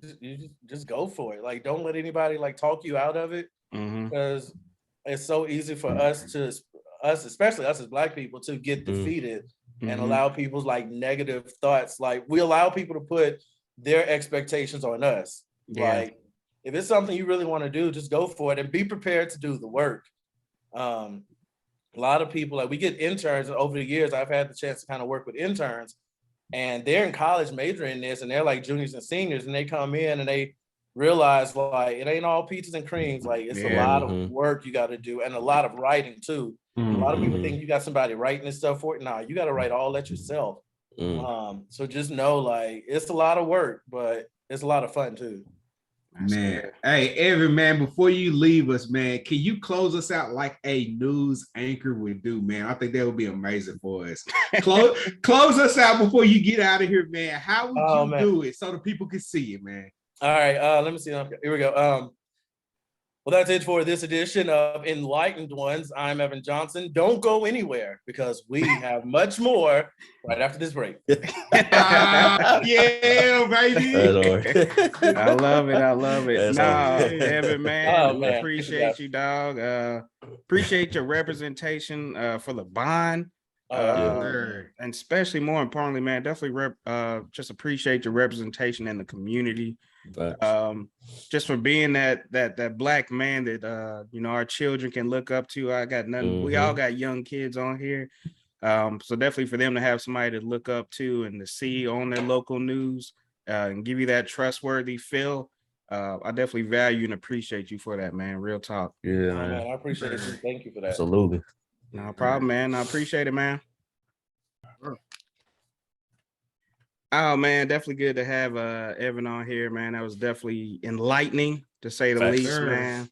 just go for it. Like, don't let anybody like talk you out of it, because it's so easy for us, especially us as Black people, to get defeated and allow people's like negative thoughts. Like we allow people to put their expectations on us. Like if it's something you really want to do, just go for it and be prepared to do the work. A lot of people, like we get interns, and over the years, I've had the chance to kind of work with interns, and they're in college majoring in this, and they're like juniors and seniors, and they come in and they realize like it ain't all peaches and creams. Like it's a lot of work you got to do, and a lot of writing too. A lot of people think you got somebody writing this stuff for it. Nah, you got to write all that yourself. So just know, like, it's a lot of work, but it's a lot of fun too. Man, hey Evan, man, before you leave us, man, can you close us out like a news anchor would do, man? I think that would be amazing for us. Close us out before you get out of here, man. How would you do it so the people can see it, man? All right, let me see. Here we go. Well, that's it for this edition of Enlightened Ones. I'm Evan Johnson. Don't go anywhere because we have much more right after this break. Yeah, baby. I love it. Evan, man, appreciate you, dog. Appreciate your representation for the bond. And especially more importantly, man, definitely just appreciate your representation in the community. Just for being that Black man that our children can look up to. I got nothing. We all got young kids on here, so definitely for them to have somebody to look up to and to see on their local news and give you that trustworthy feel. I definitely value and appreciate you for that, man. Real talk. Yeah, man. I appreciate you. Thank you for that. Absolutely. No problem, man. I appreciate it, man. Oh man, definitely good to have Evan on here, man. That was definitely enlightening to say the Facts. least, Sure. man.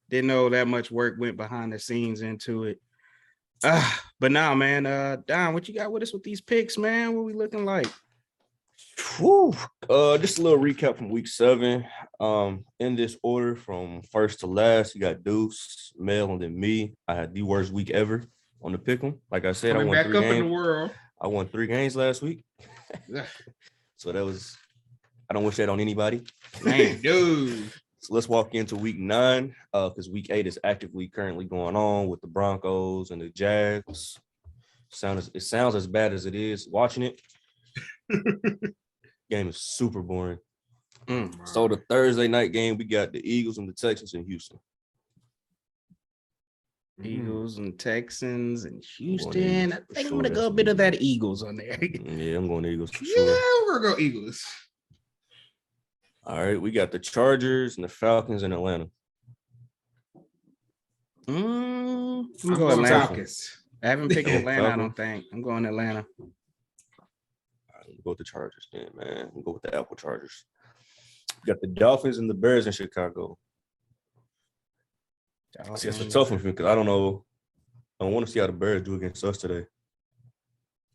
Didn't know that much work went behind the scenes into it. But now, man, Don, what you got with us with these picks, man? What we looking like? Whew. Just a little recap from week 7. In this order from first to last, you got Deuce, Mel, and then me. I had the worst week ever on the pick 'em. Like I said, Coming I won back 3 up in the games. world. I won 3 games last week. So that was, I don't wish that on anybody. Man, Dude. So let's walk into week 9, because week 8 is actively currently going on with the Broncos and the Jags. It sounds as bad as it is watching it. Game is super boring. So the Thursday night game, we got the Eagles and the Texans in Houston. Eagles and Texans and Houston. Eagles I for think I'm sure. gonna go a bit of that Eagles on there. Yeah, I'm going Eagles for Yeah, sure. we're gonna go Eagles. All right, we got the Chargers and the Falcons in Atlanta. I'm I'm going going Atlanta. Falcons. I haven't picked Yeah, Atlanta, I Falcons. don't think. I'm going Atlanta. All right, we'll go with the Chargers then, man. We'll go with the Apple Chargers. We got the Dolphins and the Bears in Chicago. See, that's a tough one for me because I don't know. I want to see how the Bears do against us today.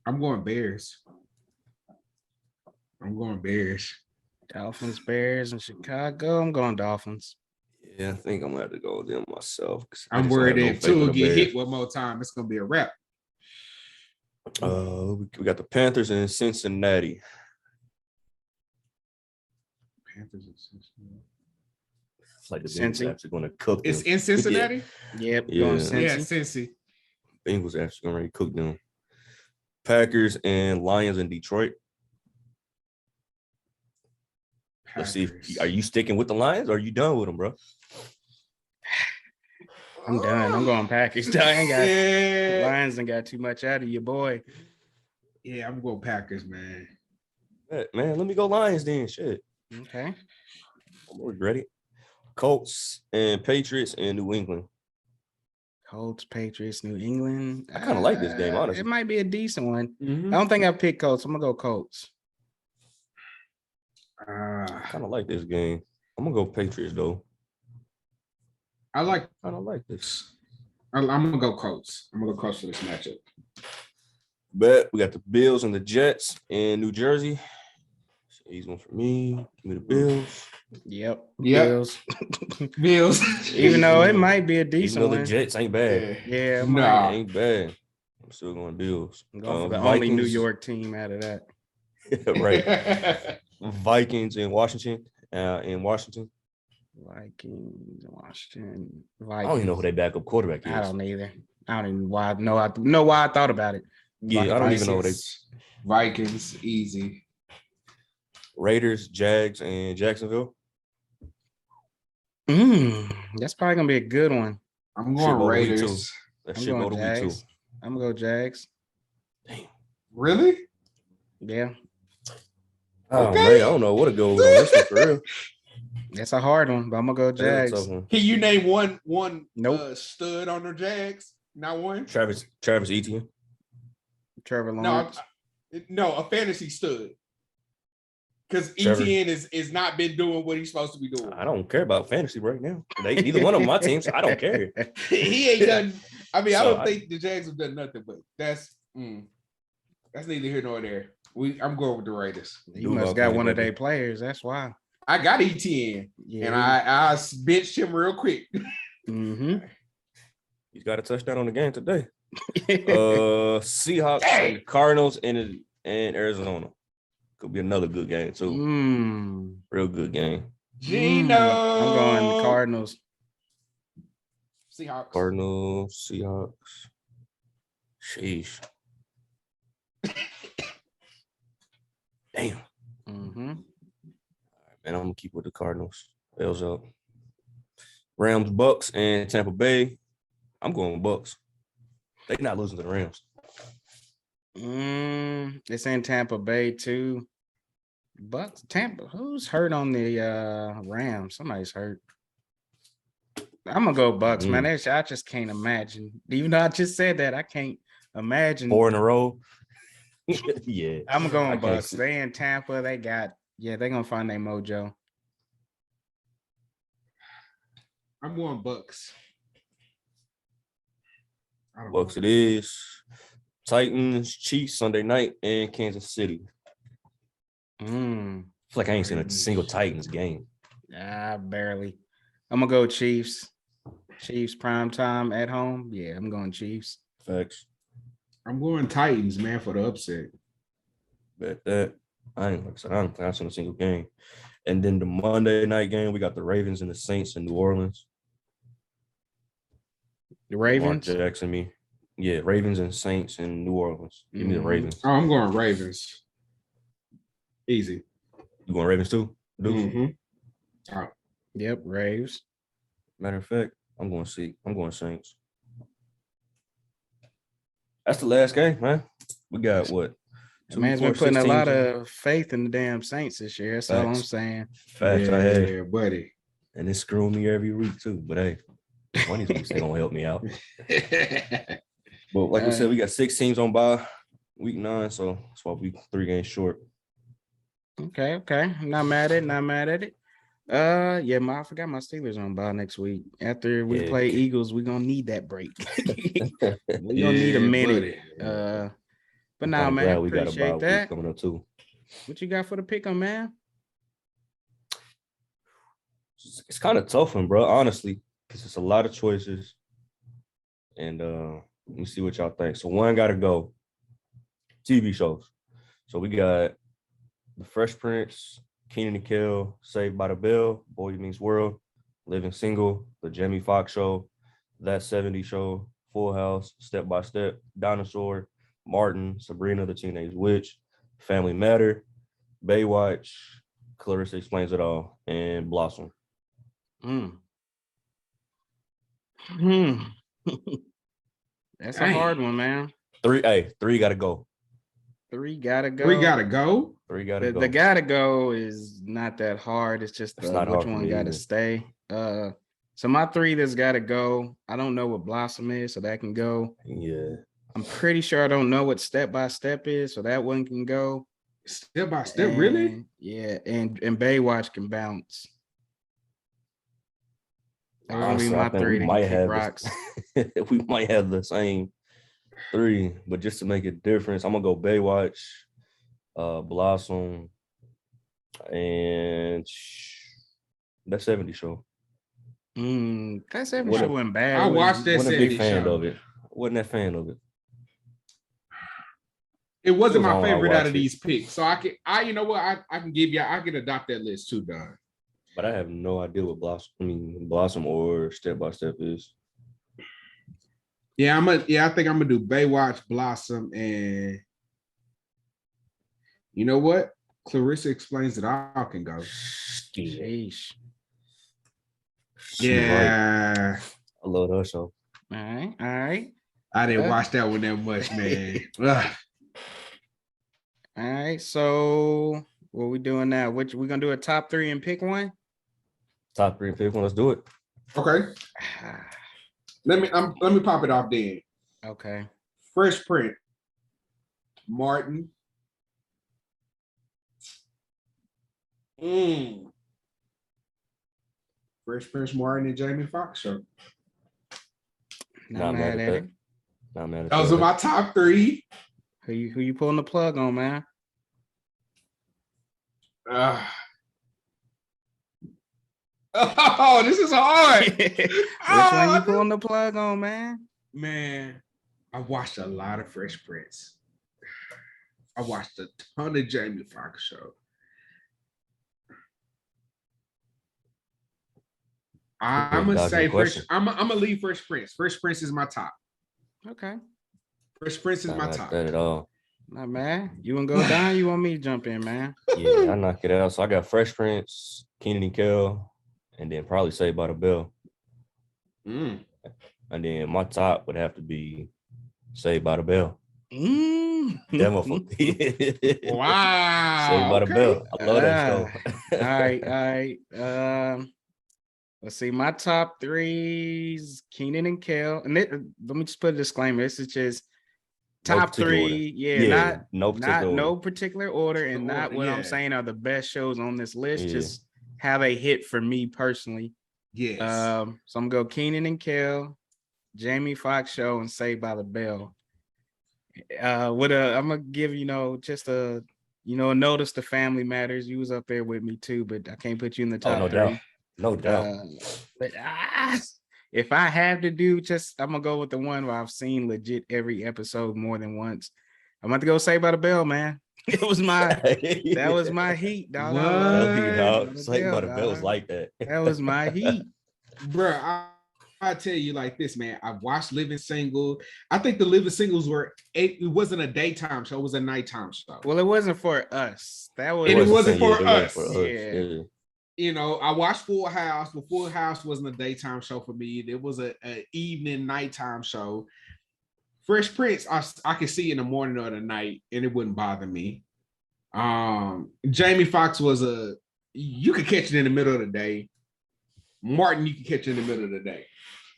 I'm going Bears. Dolphins, Bears, and Chicago. I'm going Dolphins. Yeah, I think I'm gonna have to go with them myself. I'm worried if Tua get hit one more time, it's gonna be a wrap. We got the Panthers in Cincinnati. Panthers and Cincinnati. It's like the Cincy. Bengals actually going to cook them. It's in Cincinnati? Yep. Yeah. Going Yeah, Cincy. Cincy. Bengals actually going to cook them. Packers and Lions in Detroit. Let's see. Are you sticking with the Lions or are you done with them, bro? I'm done. I'm going Packers. I ain't got Yeah. Lions and got too much out of you, boy. Yeah, I'm going Packers, man. Man, let me go Lions then. Shit. Okay. I'm gonna regret it. Colts and Patriots in New England. Colts, Patriots, New England. I kind of like this game, honestly. It might be a decent one. Mhm. I don't think I picked Colts. I'm gonna go Colts. I kind of like this game. I'm gonna go Patriots though. I like. I don't like this. I'm gonna go Colts. I'm gonna go Colts for this matchup. But we got the Bills and the Jets in New Jersey. Easy one for me. Give me the Bills. Yep. Yep. Bills. Bills. Even though it might be a Even decent though the one. Jets ain't bad. Yeah. It it Nah. ain't bad. I'm still going Bills. I'm going for the only Vikings. New York team out of that. Right. Vikings in Washington. Vikings, Washington. I don't even know who their backup quarterback is. I don't either. I don't even know why I thought about it. Yeah, I don't even know what they. Vikings, easy. Raiders, Jags, and Jacksonville. That's probably gonna be a good one. I'm Should going go to week Raiders. That I'm should go going to week 2. Jags. I'm gonna go Jags. Damn. Really? Yeah, Oh Okay. man, I don't know what to go with on this one for real. that's a hard one, but I'm gonna go That's a Jags. tough one. Can you name one Nope. stud on the Jags? Not one? Travis Etienne. Trevor No, Lawrence. no, a fantasy stud. Because Trevor. ETN is not been doing what he's supposed to be doing. I don't care about fantasy right now. Neither one of my teams. I don't care. He ain't done. I mean, I So don't think the Jags have done nothing, but that's neither here nor there. I'm going with the Raiders. You must got one of their players. That's why. I got ETN, Yeah. and I benched him real quick. Mm-hmm. He's got a touchdown on the game today. Seahawks and the Cardinals and Arizona. Could be another good game too. Real good game. Gino. I'm going the Cardinals. Seahawks. Cardinals, Seahawks. Sheesh. Damn. Mm-hmm. Man, I'm gonna keep with the Cardinals. L's up. Rams, Bucks, and Tampa Bay. I'm going Bucks. They're not losing to the Rams. It's in Tampa Bay too. Bucks, Tampa. Who's hurt on the Rams? Somebody's hurt. I'm gonna go Bucks, man. Mm. I just can't imagine. Even though I just said that, I can't imagine. 4 in a row. Yeah. I'm I going can't Bucks. see- They in Tampa. They're gonna find their mojo. I'm going Bucks. I don't Bucks know. it is. Titans, Chiefs Sunday night, and Kansas City. I feel like I ain't seen a single Titans game. Barely. I'm gonna go Chiefs. Chiefs prime time at home. Yeah, I'm going Chiefs. Facts. I'm going Titans, man, for the upset. Bet that. I ain't like I said, I don't think I've seen a single game. And then the Monday night game, we got the Ravens and the Saints in New Orleans. The Lamar Ravens. Jackson, me. Yeah, Ravens and Saints in New Orleans. Give me the Ravens. Oh, I'm going Ravens. Easy. You going Ravens too? Dude? Mm-hmm. Yep, Raves. Matter of fact, I'm going Saints. That's the last game, man. We got what? The man's been putting a lot of faith in the damn Saints this year. That's all I'm saying. Facts, yeah, I have. buddy. And it's screwing me every week too. But hey, one of these weeks they gonna help me out. But like I said, we got 6 teams on bye week 9, so that's why we 3 games short. Okay. I'm not mad at it. Yeah, I forgot my Steelers on bye next week. After we play Eagles, we're gonna need that break. We're gonna need a minute. Buddy. But now, man, we got a appreciate bye that. week coming up too. What you got for the pick on, man? It's kind of tough one, bro, honestly, because it's a lot of choices. And let me see what y'all think. So one gotta go. TV shows. So we got The Fresh Prince, Keenan and Kel, Saved by the Bell, Boy Meets World, Living Single, The Jamie Foxx Show, That 70 Show, Full House, Step by Step, Dinosaur, Martin, Sabrina the Teenage Witch, Family Matter, Baywatch, Clarissa Explains It All, and Blossom. That's a hard one, man. 3 gotta go. 3 gotta go. 3 gotta go. 3 gotta go. The gotta go is not that hard. It's just which one gotta stay. So my 3 that's gotta go. I don't know what Blossom is, so that can go. Yeah. I'm pretty sure I don't know what Step by Step is, so that one can go. Step by Step, really? Yeah, and Baywatch can bounce. Those gonna be my 3 that can kick rocks. We might have the same 3, but just to make a difference, I'm gonna go Baywatch, Blossom, and That 70 Show. That 70 Show went bad. I watched that 70 Wasn't a big fan show. of it. Wasn't a fan of it. It wasn't my favorite out of these picks. So you know what? I can give you, I can adopt that list too, Don. But I have no idea what Blossom or Step by Step is. Yeah, I think I'm gonna do Baywatch, Blossom, and you know what? Clarissa Explains It All can go. Sheesh. Yeah. I love that show. All right. I didn't watch that one that much, man. All right. So what we doing now? We gonna do a top 3 and pick one? Top 3 and pick one. Let's do it. Okay. Let me pop it off then. Okay. Fresh Prince, Martin. Fresh Prince, Martin, and Jamie Foxx Show. Not mad at it. Not mad at Those are my top 3. Who you pulling the plug on, man? Oh, this is hard. Which one you pulling the plug on, man? Man, I watched a lot of Fresh Prince. I watched a ton of Jamie Foxx Show. I'm gonna say I'm gonna leave Fresh Prince. Fresh Prince is my top. Okay. Fresh Prince is my top. Not at all. Not mad. You want to go down? You want me to jump in, man? Yeah, I knock it out. So I got Fresh Prince, Keenan and Kel, and then probably Saved by the Bell. And then my top would have to be Saved by the Bell. Wow. Saved by the Bell. I love that show. All right. Let's see. My top threes: Keenan and Kel. And let me just put a disclaimer. This is just No top particular order. three. Yeah, Yeah, no particular not order. no particular order, and not Order, what I'm yeah. saying are the best shows on this list. Yeah. Just have a hit for me personally. Yes. So I'm gonna go Keenan and Kel, Jamie Foxx show, and Saved by the Bell. I'm gonna give just a notice to Family Matters. You was up there with me too, but I can't put you in the top no three. doubt. No doubt. But if I have to do, I'm gonna go with the one where I've seen legit every episode more than once. I'm about to go Saved by the Bell, man. It was that was my heat, dog. What? I love Saved Saved Saved by the dog. Bell was like that. That was my heat. Bro, I tell you like this, man. I watched Living Single. I think the Living Singles it wasn't a daytime show, it was a nighttime show. Well, it wasn't for us. That was, And it wasn't for us. Yeah. You know, I watched Full House, but Full House wasn't a daytime show for me. It was an evening, nighttime show. Fresh Prince, I could see in the morning or the night, and it wouldn't bother me. Jamie Foxx was you could catch it in the middle of the day. Martin, you could catch it in the middle of the day.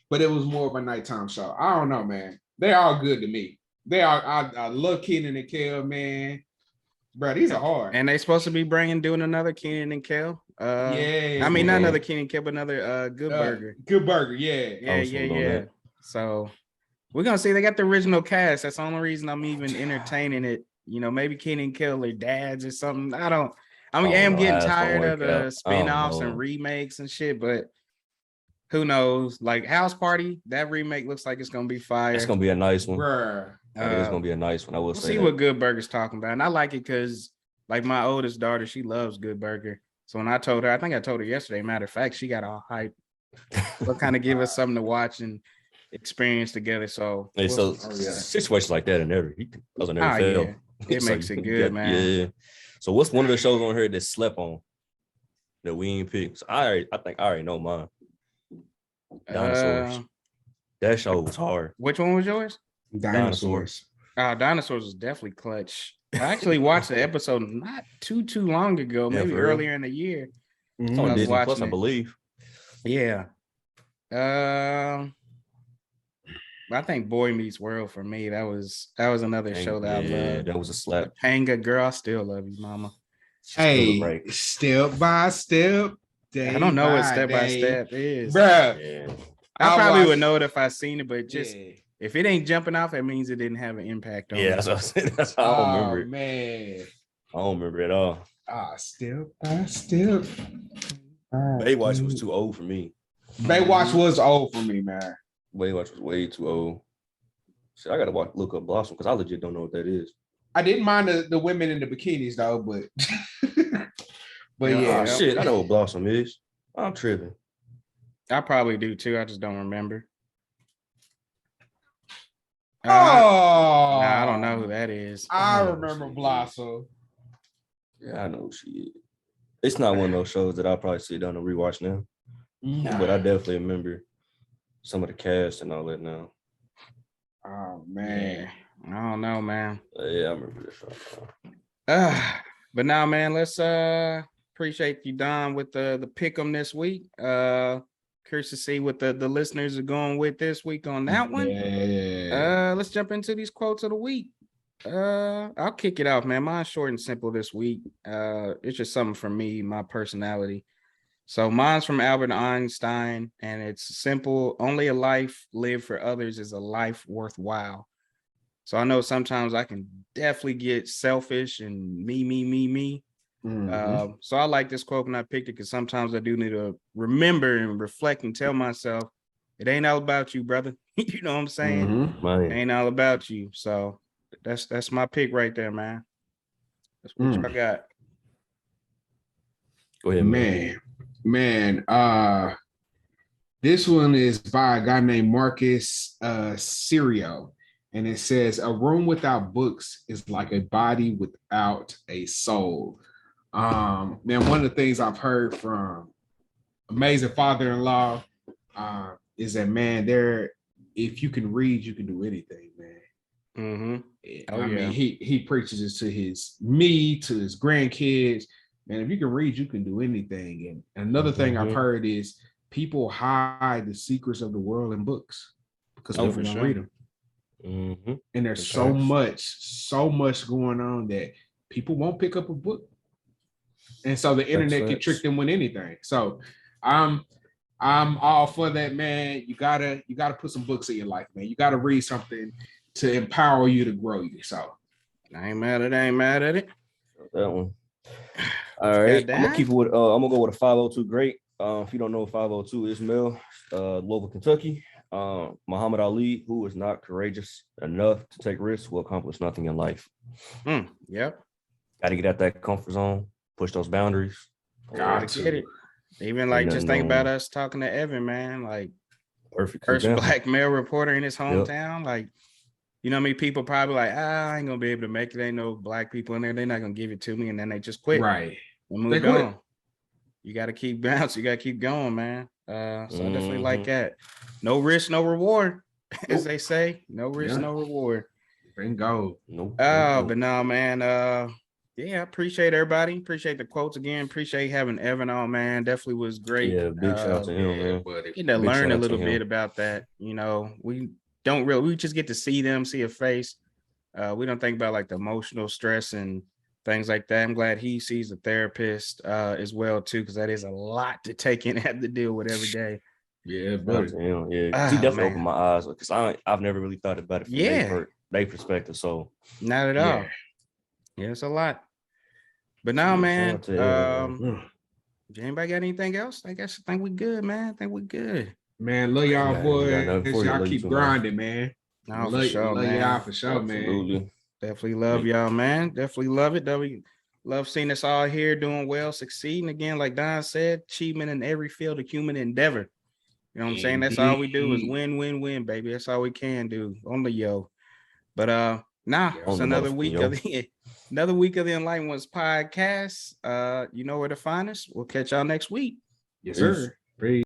But it was more of a nighttime show. I don't know, man. They're all good to me. I love Kenan and Kel, man. Bro, these are hard. And they supposed to be doing another Kenan and Kel. Yeah. I mean, not another Kenan and Kel, but another Good Burger. Good Burger, yeah. Yeah. So we're gonna see. They got the original cast. That's the only reason I'm even entertaining it. You know, maybe Kenan and Kel are dads or something. I am getting tired of the spin-offs and remakes and shit, but who knows? Like House Party, that remake looks like it's gonna be fire. It's gonna be a nice one. Bruh. It's gonna be a nice one. I will say. See what Good Burger's talking about, and I like it because, like, my oldest daughter, she loves Good Burger. So when I told her, I think I told her yesterday. Matter of fact, she got all hype. We'll kind of give us something to watch and experience together. So, situations like that, and those are never fail. Yeah. It makes it good, man. Yeah. So what's one of the shows on here that slept on that we ain't picked? So I think I already know mine. Dinosaurs. That show was hard. Which one was yours? Dinosaurs. Dinosaurs was definitely clutch. I actually watched the episode not too long ago, maybe earlier in the year. Mm-hmm. On Disney Plus, I believe. Yeah. I think Boy Meets World for me. That was another show that I loved. That was a slap. Topanga, girl, I still love you, mama. Hey, step by step. I don't know what step by step is, bruh. Yeah. I probably would know it if I seen it, but just if it ain't jumping off, it means it didn't have an impact on me. That's what I said. That's how I don't remember it. Man, I don't remember it at all. Step by step. Baywatch was too old for me. Baywatch was old for me, man. Baywatch was way too old. So I gotta look up Blossom because I legit don't know what that is. I didn't mind the women in the bikinis though, but yeah. Shit, I know what Blossom is. I'm tripping. I probably do too. I just don't remember. I don't know who that is. I remember Blossom. Yeah, I know who she is. It's not one of those shows that I'll probably sit down and rewatch now. Nah. But I definitely remember some of the cast and all that now. Oh man. I don't know, man. Yeah, I remember this show. But now, man, let's appreciate you, Don, with the pick 'em this week. Curious to see what the listeners are going with this week on that one. Yeah. Let's jump into these quotes of the week. I'll kick it off, man. Mine's short and simple this week. It's just something for me, my personality. So mine's from Albert Einstein, and it's simple. Only a life lived for others is a life worthwhile. So I know sometimes I can definitely get selfish and me. Mm-hmm. So I like this quote when I picked it because sometimes I do need to remember and reflect and tell myself, it ain't all about you, brother. You know what I'm saying? Mm-hmm. It ain't all about you. So that's my pick right there, man. That's what I got. Go ahead, man. This one is by a guy named Marcus Sirio. And it says, a room without books is like a body without a soul. Man, one of the things I've heard from amazing father-in-law is that, man, if you can read, you can do anything, man. Mm-hmm. I mean, he preaches it to to his grandkids. Man, if you can read, you can do anything. And another thing I've heard is people hide the secrets of the world in books because Oh, people for don't sure. read them. Mm-hmm. And there's For so sure. much going on that people won't pick up a book. And so the internet can trick them with anything. So I'm all for that, man. You gotta put some books in your life, man. You gotta read something to empower you to grow yourself. I ain't mad at it. I ain't mad at it. That one. All right. Got I'm gonna that? keep it with I'm gonna go with a 502 great. If you don't know what 502 is, Mel, Louisville, Kentucky. Muhammad Ali, who is not courageous enough to take risks, will accomplish nothing in life. Yep. Got to get out that comfort zone, push those boundaries. Got Gotta get it. Even like just think about us talking to Evan, man. Like Perfect first example. black male reporter in his hometown. Like, you know, what I mean, people probably like, I ain't gonna be able to make it. Ain't no black people in there. They're not gonna give it to me, and then they just quit. Right. And moved on. You got to keep bouncing. You got to keep going, man. So I definitely like that. No risk, no reward, as they say. No risk, no reward. Bingo. Nope. But no, man. Yeah, I appreciate everybody. Appreciate the quotes again. Appreciate having Evan on, man. Definitely was great. Yeah, big shout out to him, man. Getting to learn a little bit about that. You know, we just get to see them, see a face. We don't think about like the emotional stress and things like that. I'm glad he sees a therapist as well too, because that is a lot to take in and have to deal with every day. Yeah, but yeah, he definitely opened my eyes because I've never really thought about it from their perspective. So not at all. Yeah, it's a lot. But now, man, anybody got anything else? I think we good, man. I think we good. Man, love y'all, boys. Y'all keep grinding, man. No, for sure, love man. y'all for sure, man. Definitely love y'all, man. Definitely love it. Love seeing us all here doing well, succeeding again. Like Don said, achievement in every field of human endeavor. You know what I'm saying? That's all we do is win, win, win, baby. That's all we can do. Only yo. But it's another week of the Enlightened Ones podcast. You know where to find us. We'll catch y'all next week. Yes, sir. Peace.